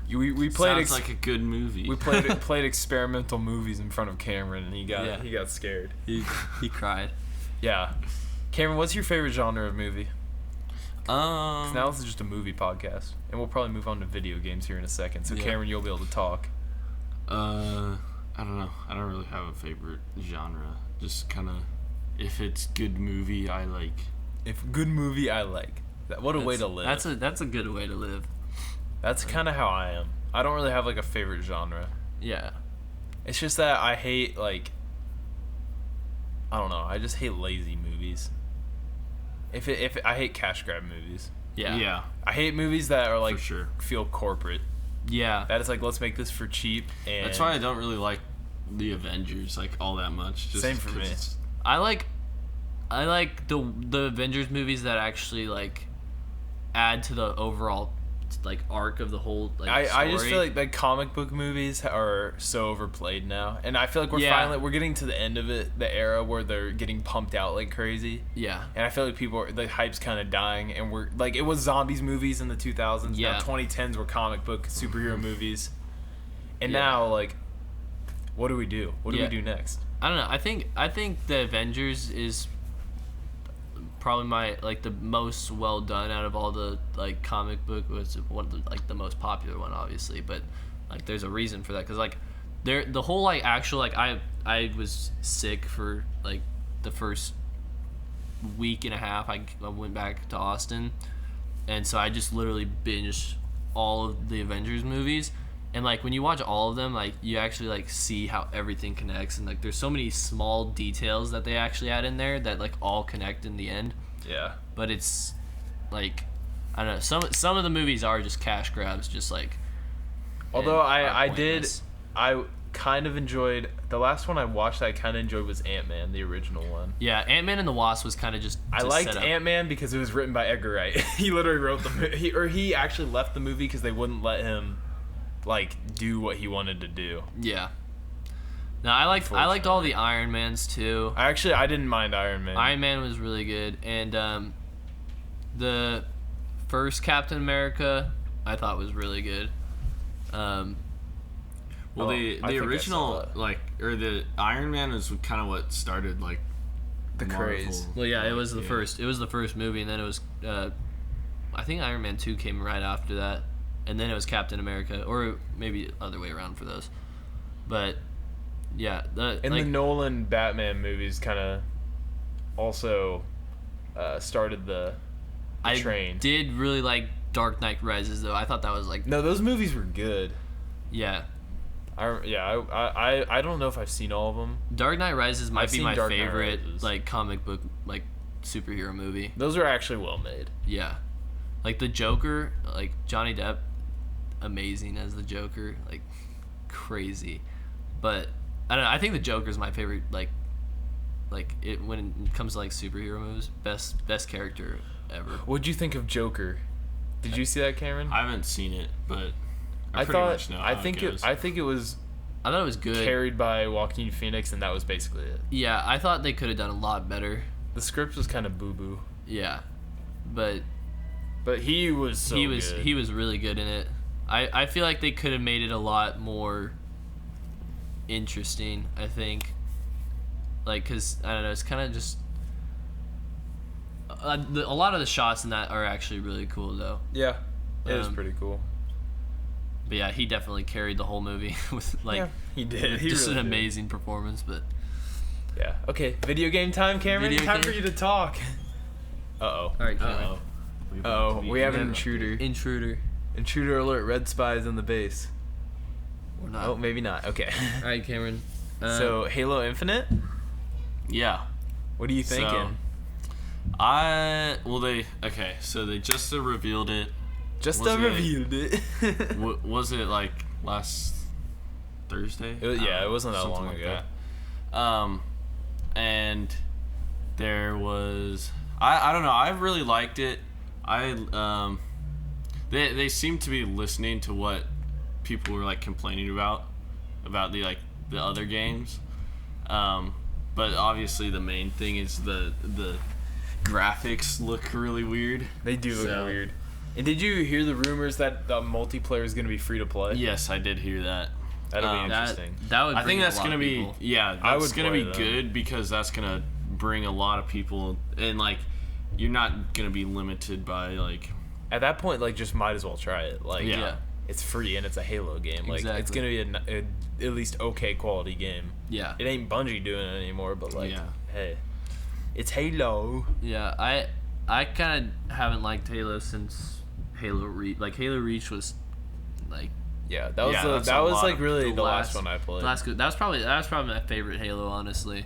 We played sounds like a good movie. We played experimental movies in front of Cameron and he got scared. He cried. Yeah. Cameron, what's your favorite genre of movie? 'Cause now this is just a movie podcast, and we'll probably move on to video games here in a second. So Cameron, you'll be able to talk. I don't know. I don't really have a favorite genre. Just kind of, if it's good movie, I like. If good movie, I like. What a way to live. That's a good way to live. That's kind of how I am. I don't really have like a favorite genre. Yeah. It's just that I hate like. I don't know. I just hate lazy movies. If I hate cash grab movies. Yeah. I hate movies that are like for sure. feel corporate. Yeah. That is like let's make this for cheap. And that's why I don't really like the Avengers like all that much. Just same for me. I like the Avengers movies that actually like add to the overall like arc of the whole like story. I just feel like comic book movies are so overplayed now, and I feel like we're getting to the end of it, the era where they're getting pumped out like crazy. Yeah. And I feel like the hype's kind of dying, and we're like it was zombies movies in the 2000s. Yeah. Now 2010s were comic book superhero movies, and now like, what do we do? What do we do next? I don't know. I think the Avengers is probably my like the most well done out of all the like comic book. Was one of the, like the most popular one, obviously, but like there's a reason for that, because like the whole like actual like I was sick for like the first week and a half. I went back to Austin, and so I just literally binged all of the Avengers movies. And like when you watch all of them, like you actually like see how everything connects, and like there's so many small details that they actually add in there that like all connect in the end. Yeah. But it's like, I don't know, some of the movies are just cash grabs, just like. Although and I are did, pointless. I kind of enjoyed the last one I watched. That I kind of enjoyed was Ant-Man, the original one. Yeah, Ant-Man and the Wasp was kind of just. I liked set up. Ant-Man because it was written by Edgar Wright. He literally wrote he actually left the movie because they wouldn't let him like do what he wanted to do. Yeah. No, I liked all the Iron Mans too. I didn't mind Iron Man. Iron Man was really good, and the first Captain America I thought was really good. Well, Oh, I the think I saw original that. like, or the Iron Man was kind of what started like The craze. Well, yeah, it was the first. It was the first movie, and then it was. I think Iron Man 2 came right after that, and then it was Captain America, or maybe other way around for those. But yeah, And like, the Nolan Batman movies kind of also started the I train. did really like Dark Knight Rises, though. I thought that was like, No, those movies were good. yeah, I don't know if I've seen all of them. Dark Knight Rises might I've be seen my Dark Knight favorite Rises. like comic book like superhero movie. Those are actually well made. Yeah, like the Joker, like Johnny Depp, amazing as the Joker, like crazy. But I don't know. I think the Joker's my favorite. Like it when it comes to like superhero movies, best character ever. What'd you think of Joker? Did you see that, Cameron? I haven't seen it, but I pretty thought much know I how think it goes. I think it was I thought it was good. carried by Joaquin Phoenix, and that was basically it. Yeah, I thought they could have done a lot better. The script was kind of boo boo, Yeah, but but he was so good. he was really good in it. I feel like they could have made it a lot more interesting, I think. Like, cause I don't know, it's kind of just a lot of the shots in that are actually really cool though. Yeah, it was Um, pretty cool. But yeah, he definitely carried the whole movie with like Yeah, he did. with He just really an did. amazing performance. But Yeah. Okay. Video game time, Cameron. Video Time game? for you to talk. Uh oh. all right, Cameron. Oh, we have an Yeah. intruder. Intruder. Intruder alert! Red spies on the base. Or not. Oh, maybe not. Okay. All right, Cameron. So Halo Infinite. Yeah. What are you thinking? So they just revealed it. Just was it- revealed it. Was it like last Thursday? It was- I don't yeah, know, it wasn't that something long like ago. that. And there was I don't know. I really liked it. They seem to be listening to what people were like complaining about the other games. But obviously the main thing is the graphics look really weird. They do look So- weird. And did you hear the rumors that the multiplayer is going to be free to play? Yes, I did hear that. That'll be that- interesting. That would. I think bring a that's lot gonna of be people. I that's would gonna play be that. good because that's gonna bring a lot of people, and like you're not gonna be limited by like At that point, like, just might as well try it. Like, Yeah. it's free and it's a Halo game. Like, it's Exactly. going to be at least okay quality game. Yeah. It ain't Bungie doing it anymore, but like, Yeah. hey, it's Halo. Yeah, I kind of haven't liked Halo since Halo Reach. Like Halo Reach was like Yeah, that was Yeah, the, that's that a was lot like of- really the last one I played. That's good. That was probably my favorite Halo, honestly.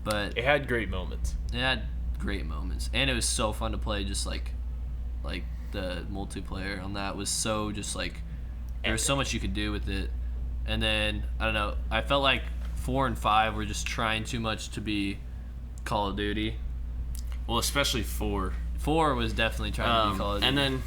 But It had great moments. it had great moments, and it was so fun to play. Just like the multiplayer on that was so just like there was so much you could do with it. And then I don't know. I felt like 4 and 5 were just trying too much to be Call of Duty. well, especially 4. 4 was definitely trying to be Call of Duty. And then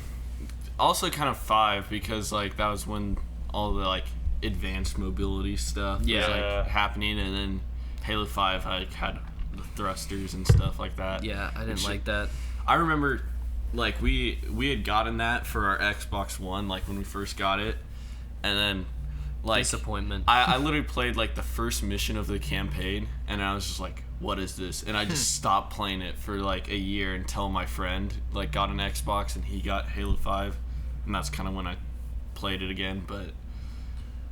also kind of 5 because like that was when all the like advanced mobility stuff was Yeah. like happening, and then Halo 5 like had the thrusters and stuff like that. yeah, I didn't Which- like that. I remember like we had gotten that for our Xbox One like when we first got it, and then like Disappointment. I literally played like the first mission of the campaign, and I was just like, what is this? And I just stopped playing it for like a year until my friend like got an Xbox and he got Halo 5, and that's kind of when I played it again, but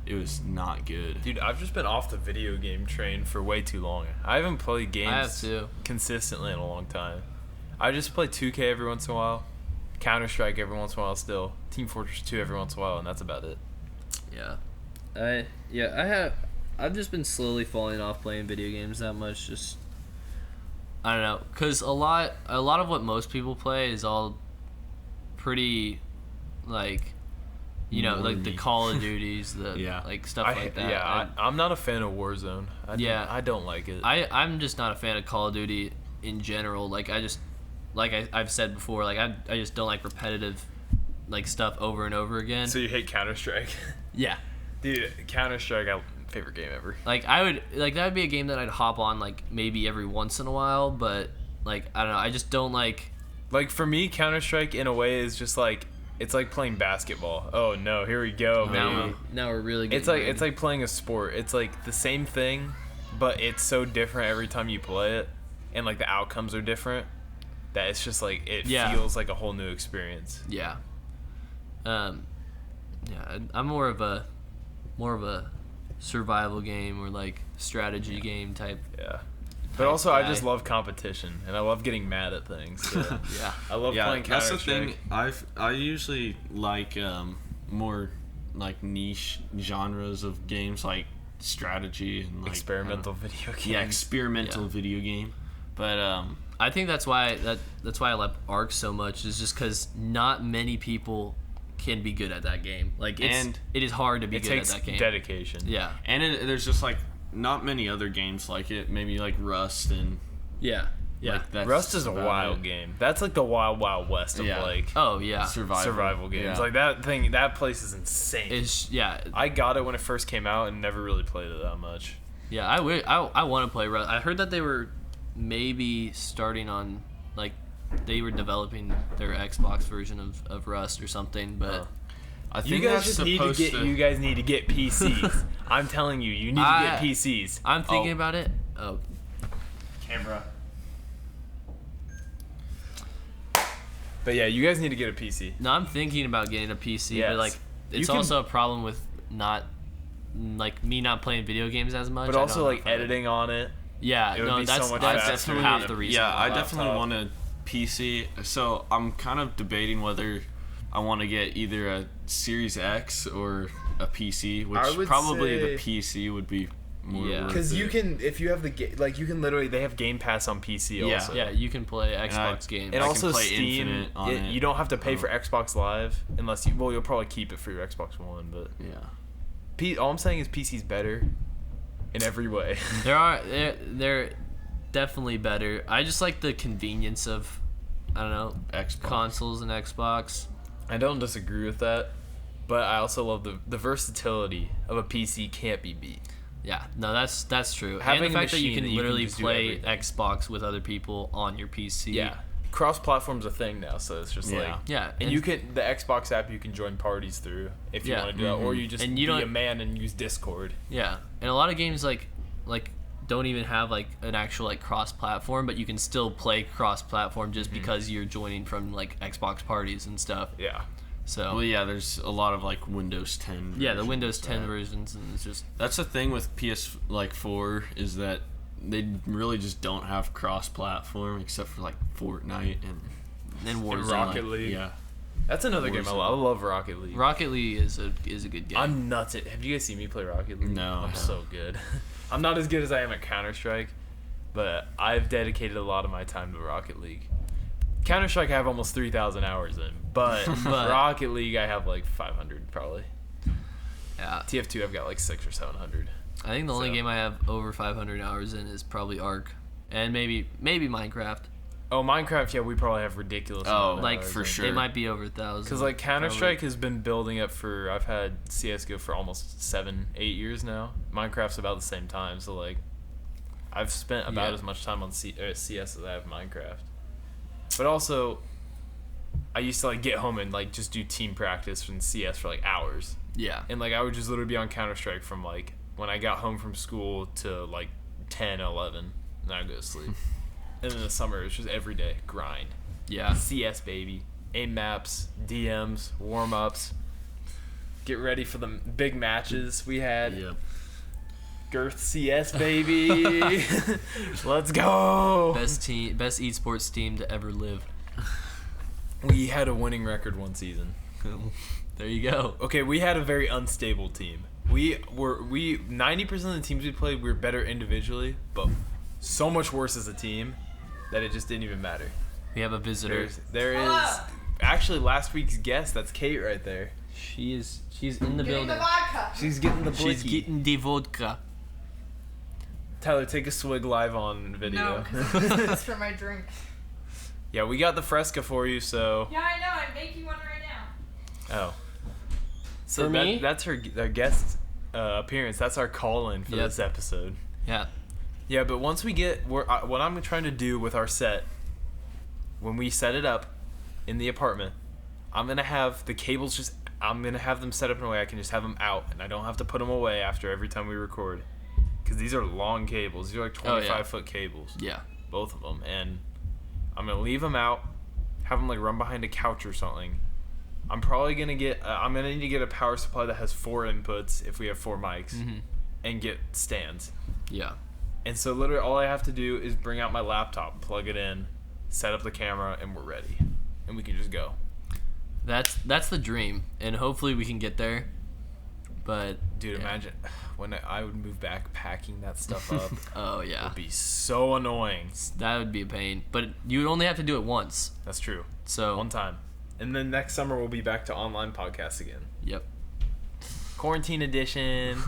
it was not good. Dude, I've just been off the video game train for way too long. I haven't played games I have too. consistently in a long time. I just play 2K every once in a while, Counter-Strike every once in a while still, Team Fortress 2 every once in a while, and that's about it. Yeah. I've just been slowly falling off playing video games that much. Just I don't know, cause a lot of what most people play is all pretty, like, you know, like the Call of Duties, like stuff like that. Yeah, I'm not a fan of Warzone. I don't like it. I'm just not a fan of Call of Duty in general. Like I've said before, like I just don't like repetitive, like, stuff over and over again. So you hate Counter-Strike? Yeah. Dude, Counter-Strike, favorite game ever. Like that would be a game that I'd hop on like maybe every once in a while, but like I don't know, I just don't like. Like for me, Counter-Strike in a way is just like, it's like playing basketball. Oh no, here we go, baby. Now we're really getting It's like playing a sport. It's like the same thing, but it's so different every time you play it, and like the outcomes are different, that it's just like it feels like a whole new experience. Yeah. I'm more of a survival game or like strategy game type. Yeah. But also, I just love competition, and I love getting mad at things. So Yeah. I love playing That's Counter-Strike. the thing. I usually like more like niche genres of games, like strategy and like Experimental video games. Yeah, experimental video game. But I think that's why I like Ark so much, is just because not many people can be good at that game. Like it is hard to be good at that game. It takes dedication. Yeah. And there's just like not many other games like it. Maybe like Rust and Yeah. like that's Rust is a about wild it. game. That's like the wild west of like Oh yeah. survival games. Yeah. Like that place is insane. I got it when it first came out and never really played it that much. Yeah. I want to play Rust. I heard that they were maybe starting on, like, they were developing their Xbox version of Rust or something, but I You think guys that's just need to supposed get. You guys need to get PCs. I'm telling you, you need to get PCs. I'm thinking about it. Oh, camera. But yeah, you guys need to get a PC. no, I'm thinking about getting a PC, Yes. but like it's You can- also a problem with me not playing video games as much. But I also don't know like if I would- editing on it. Yeah, it would no, be so that's much that's faster. half the reason. Yeah, I laptop. definitely want a PC. So I'm kind of debating whether I want to get either a Series X or a PC, I which would probably say- the PC would be more. Yeah. worth Because you it. can, if you have you can literally, they have Game Pass on PC Yeah. also. Yeah, you can play Xbox games. And I also can play Steam, Infinite on it. you don't have to pay for Xbox Live unless you'll probably keep it for your Xbox One, but Yeah. all I'm saying is PC's better in every way. They're definitely better. I just like the convenience of, I don't know, Xbox. consoles and Xbox. I don't disagree with that, but I also love the versatility of a PC can't be beat. Yeah, no, that's true. Having and the a fact that you machine can that you can literally just do play everything. Xbox with other people on your PC. Yeah. Cross-platform's a thing now, so it's just Yeah. like Yeah, and you can the Xbox app you can join parties through if you Yeah. want to do that, or you just And you be a don't- man and use Discord. Yeah, and a lot of games like don't even have like an actual like cross-platform, but you can still play cross-platform just because you're joining from like Xbox parties and stuff. Yeah. So Well, yeah, there's a lot of like Windows 10. yeah, the versions Windows of 10 that. versions, and it's just That's the thing with PS4 is that they really just don't have cross-platform except for like Fortnite and then Warzone. Rocket League. yeah. That's another game I Warzone. love. I love Rocket League. Rocket League is a good game. I'm nuts at. Have you guys seen me play Rocket League? No. I'm so good. I'm not as good as I am at Counter-Strike, but I've dedicated a lot of my time to Rocket League. Counter-Strike I have almost 3,000 hours in, but Rocket League I have like 500 probably. Yeah, TF2 I've got like 600 or 700. I think the only So- game I have over 500 hours in is probably Ark, and maybe Minecraft. Oh, Minecraft, yeah, we probably have ridiculous. Oh, amount of Like hours for in. sure. It might be over 1,000. Because like Counter-Strike has been building up for, I've had CSGO for almost 7-8 years now. Minecraft's about the same time, so like I've spent about Yeah. as much time on CS as I have Minecraft. But also, I used to like get home and like just do team practice from CS for like hours. Yeah. And like I would just literally be on Counter-Strike from like when I got home from school to like 10, 11. and I go to sleep. And in the summer, it's just every day grind. Yeah. CS baby, aim maps, DMs, warm ups. Get ready for the big matches we had. Yep. Girth CS baby. Let's go. Best esports team to ever live. We had a winning record one season. There you go. Okay, we had a very unstable team. We 90% of the teams we played, we were better individually, but so much worse as a team that it just didn't even matter. We have a visitor. There is actually last week's guest. That's Kate right there. She's in the Getting building. the vodka. She's getting the She's blicky. getting the vodka. Tyler, take a swig live on video. No, 'cause it's for my drink. Yeah, we got the Fresca for you, so. Yeah, I know. I'm making one right now. Oh. So For me? that's her guest appearance. That's our call-in for Yep. this episode. Yeah. Yeah, but once we get what I'm trying to do with our set, when we set it up in the apartment, I'm gonna have the cables I'm gonna have them set up in a way I can just have them out, and I don't have to put them away after every time we record, because these are long cables. These are like 25-foot cables, Yeah. both of them, and I'm gonna leave them out, have them like run behind a couch or something. I'm probably gonna I'm gonna need to get a power supply that has 4 inputs if we have 4 mics, and get stands. Yeah. And so literally all I have to do is bring out my laptop, plug it in, set up the camera, and we're ready. And we can just go. That's the dream, and hopefully we can get there. But Dude, yeah. imagine when I would move back packing that stuff up. Oh It yeah. would be so annoying. That would be a pain. But you would only have to do it once. That's true. So One time. And then next summer we'll be back to online podcasts again. Yep. Quarantine edition.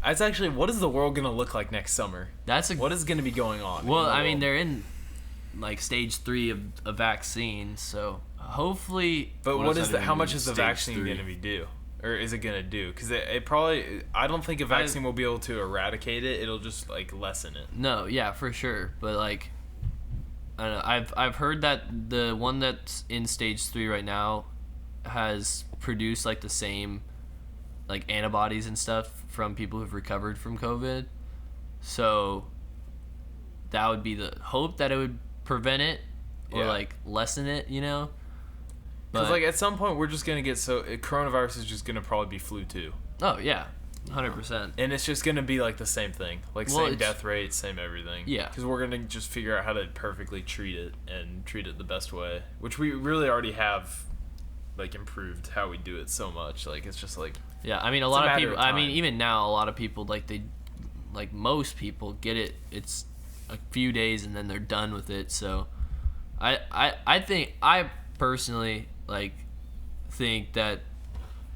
That's actually, what is the world going to look like next summer? That's a What is going to be going on? Well, in the I mean, world? they're in like stage 3 of a vaccine, so hopefully. But What what does is that the? How even much mean, is the stage vaccine 3? going to be do, or is it going to do? Because it probably. I don't think a vaccine will be able to eradicate it. It'll just like lessen it. No, yeah, for sure. But like, I don't know. I've heard that the one that's in stage 3 right now has produced like the same like antibodies and stuff from people who've recovered from COVID. So that would be the hope, that it would prevent it or Yeah. like lessen it, you know? Because like at some point we're just gonna get coronavirus is just gonna probably be flu too, Oh yeah, 100%. and it's just gonna be like the same thing, like Well, same it's- death rate, same everything. Yeah. Because we're gonna just figure out how to perfectly treat it and treat it the best way, which we really already have, like improved how we do it so much. Like it's just like Yeah, I mean, a It's lot a of matter people. of I mean, time. even now, a lot of people most people get it. It's a few days and then they're done with it. So, I think I personally think that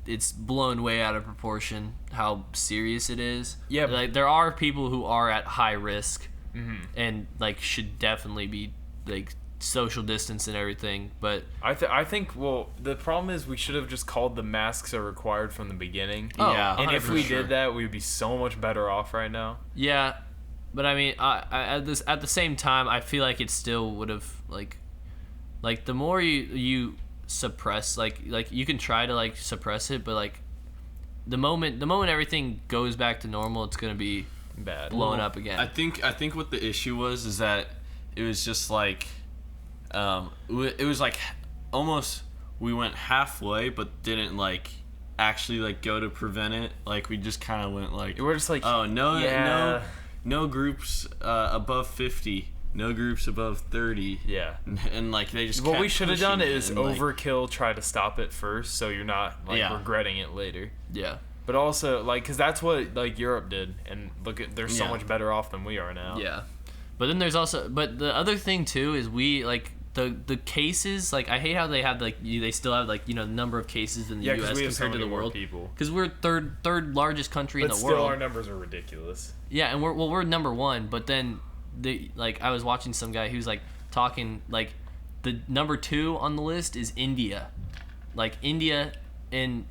it's blown way out of proportion how serious it is. Yeah, like there are people who are at high risk Mm-hmm. and like should definitely be like social distance and everything. But I think well the problem is we should have just called the masks are required from the beginning. Oh, Yeah. And if 100%. we did that, we'd be so much better off right now. Yeah, but I mean, at the same time, I feel like it still would have like the more you suppress, like you can try to like suppress it, but like the moment everything goes back to normal, it's gonna be Bad. blown up again. I think what the issue was is that it was just like, it was like almost we went halfway, but didn't like actually like go to prevent it. Like we just kind of went like, We're just like, oh no, yeah. no groups above 50, no groups above 30. Yeah. And like they just What kept we should have pushing done it, is and, like, overkill, try to stop it first, so you're not like Yeah. regretting it later. yeah, But also, like, because that's what like Europe did, and look at they're so Yeah. much better off than we are now. yeah. But then there's also, but the other thing too is we like the cases. Like I hate how they have they still have like the number of cases in the Yeah, U.S. because we have so compared to many the more world. people. Because we're third largest country But in the still, world. our numbers are ridiculous. Yeah, and we're number 1, but then I was watching some guy who's like talking like the number 2 on the list is India. Like India and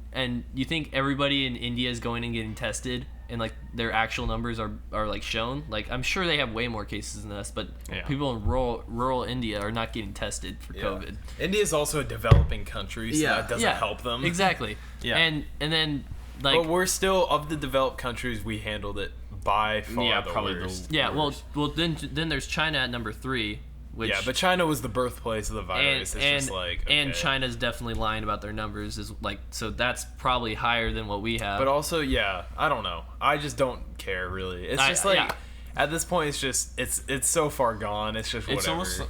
you think everybody in India is going and getting tested and like their actual numbers are like shown. Like I'm sure they have way more cases than us, but Yeah. people in rural India are not getting tested for Yeah. COVID. India is also a developing country, so Yeah. that doesn't help them. Exactly. Yeah. And then like But we're still, of the developed countries, we handled it by far the probably worst. Yeah, well, then there's China at number 3, which Yeah, but China was the birthplace of the virus. It's just like, okay. and China's definitely lying about their numbers, is like, so that's probably higher than what we have. But also, yeah, I don't know. I just don't care really. It's just like at this point, it's just it's so far gone. It's just whatever. It's almost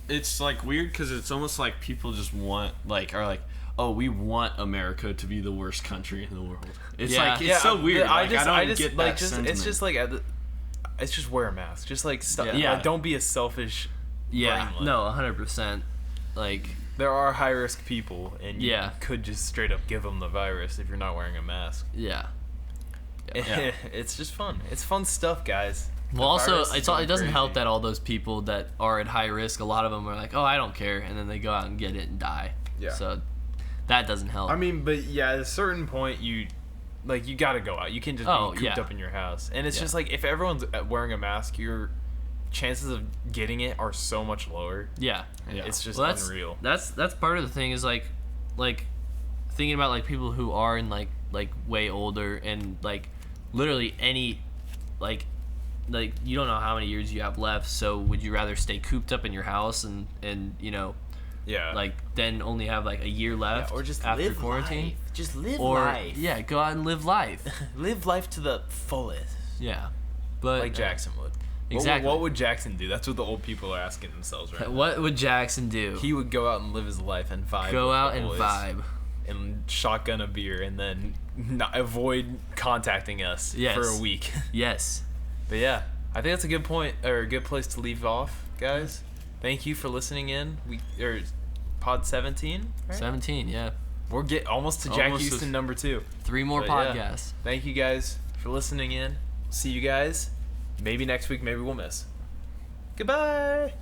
it's like weird because it's almost like people just want are like, oh, we want America to be the worst country in the world. It's like it's so weird. I don't get that sentiment. It's just like it's just wear a mask. Just like stop. Yeah. Like, don't be a selfish. Yeah, brainlet. no, 100%. Like, there are high risk people, and you Yeah. could just straight up give them the virus if you're not wearing a mask. yeah. It's just fun. It's fun stuff, guys. Well, also, virus is going it doesn't help crazy. that all those people that are at high risk, a lot of them are like, oh, I don't care, and then they go out and get it and die. Yeah. So that doesn't help. I mean, but yeah, at a certain point, you gotta go out. You can't just be cooped up in your house. And it's just like, if everyone's wearing a mask, your chances of getting it are so much lower. Yeah. It's just Well, unreal. That's part of the thing is like thinking about like people who are in like way older and like literally any like you don't know how many years you have left, so would you rather stay cooped up in your house and you know Yeah. like then only have like a year left or just after live quarantine? life. Just live Or life. yeah, go out and live life. Live life to the fullest. Yeah. But Like Jackson would. Exactly. What would Jackson do? That's what the old people are asking themselves right now. what would Jackson do? He would go out and live his life and vibe. Go with out the and boys vibe. and shotgun a beer and then not avoid contacting us Yes. for a week. Yes. But yeah, I think that's a good point or a good place to leave off, guys. Thank you for listening in. Pod 17, right? 17, yeah. We're almost to Jack Almost Houston number 2. 3 more But yeah. podcasts. Thank you guys for listening in. See you guys. Maybe next week. Maybe we'll miss. Goodbye.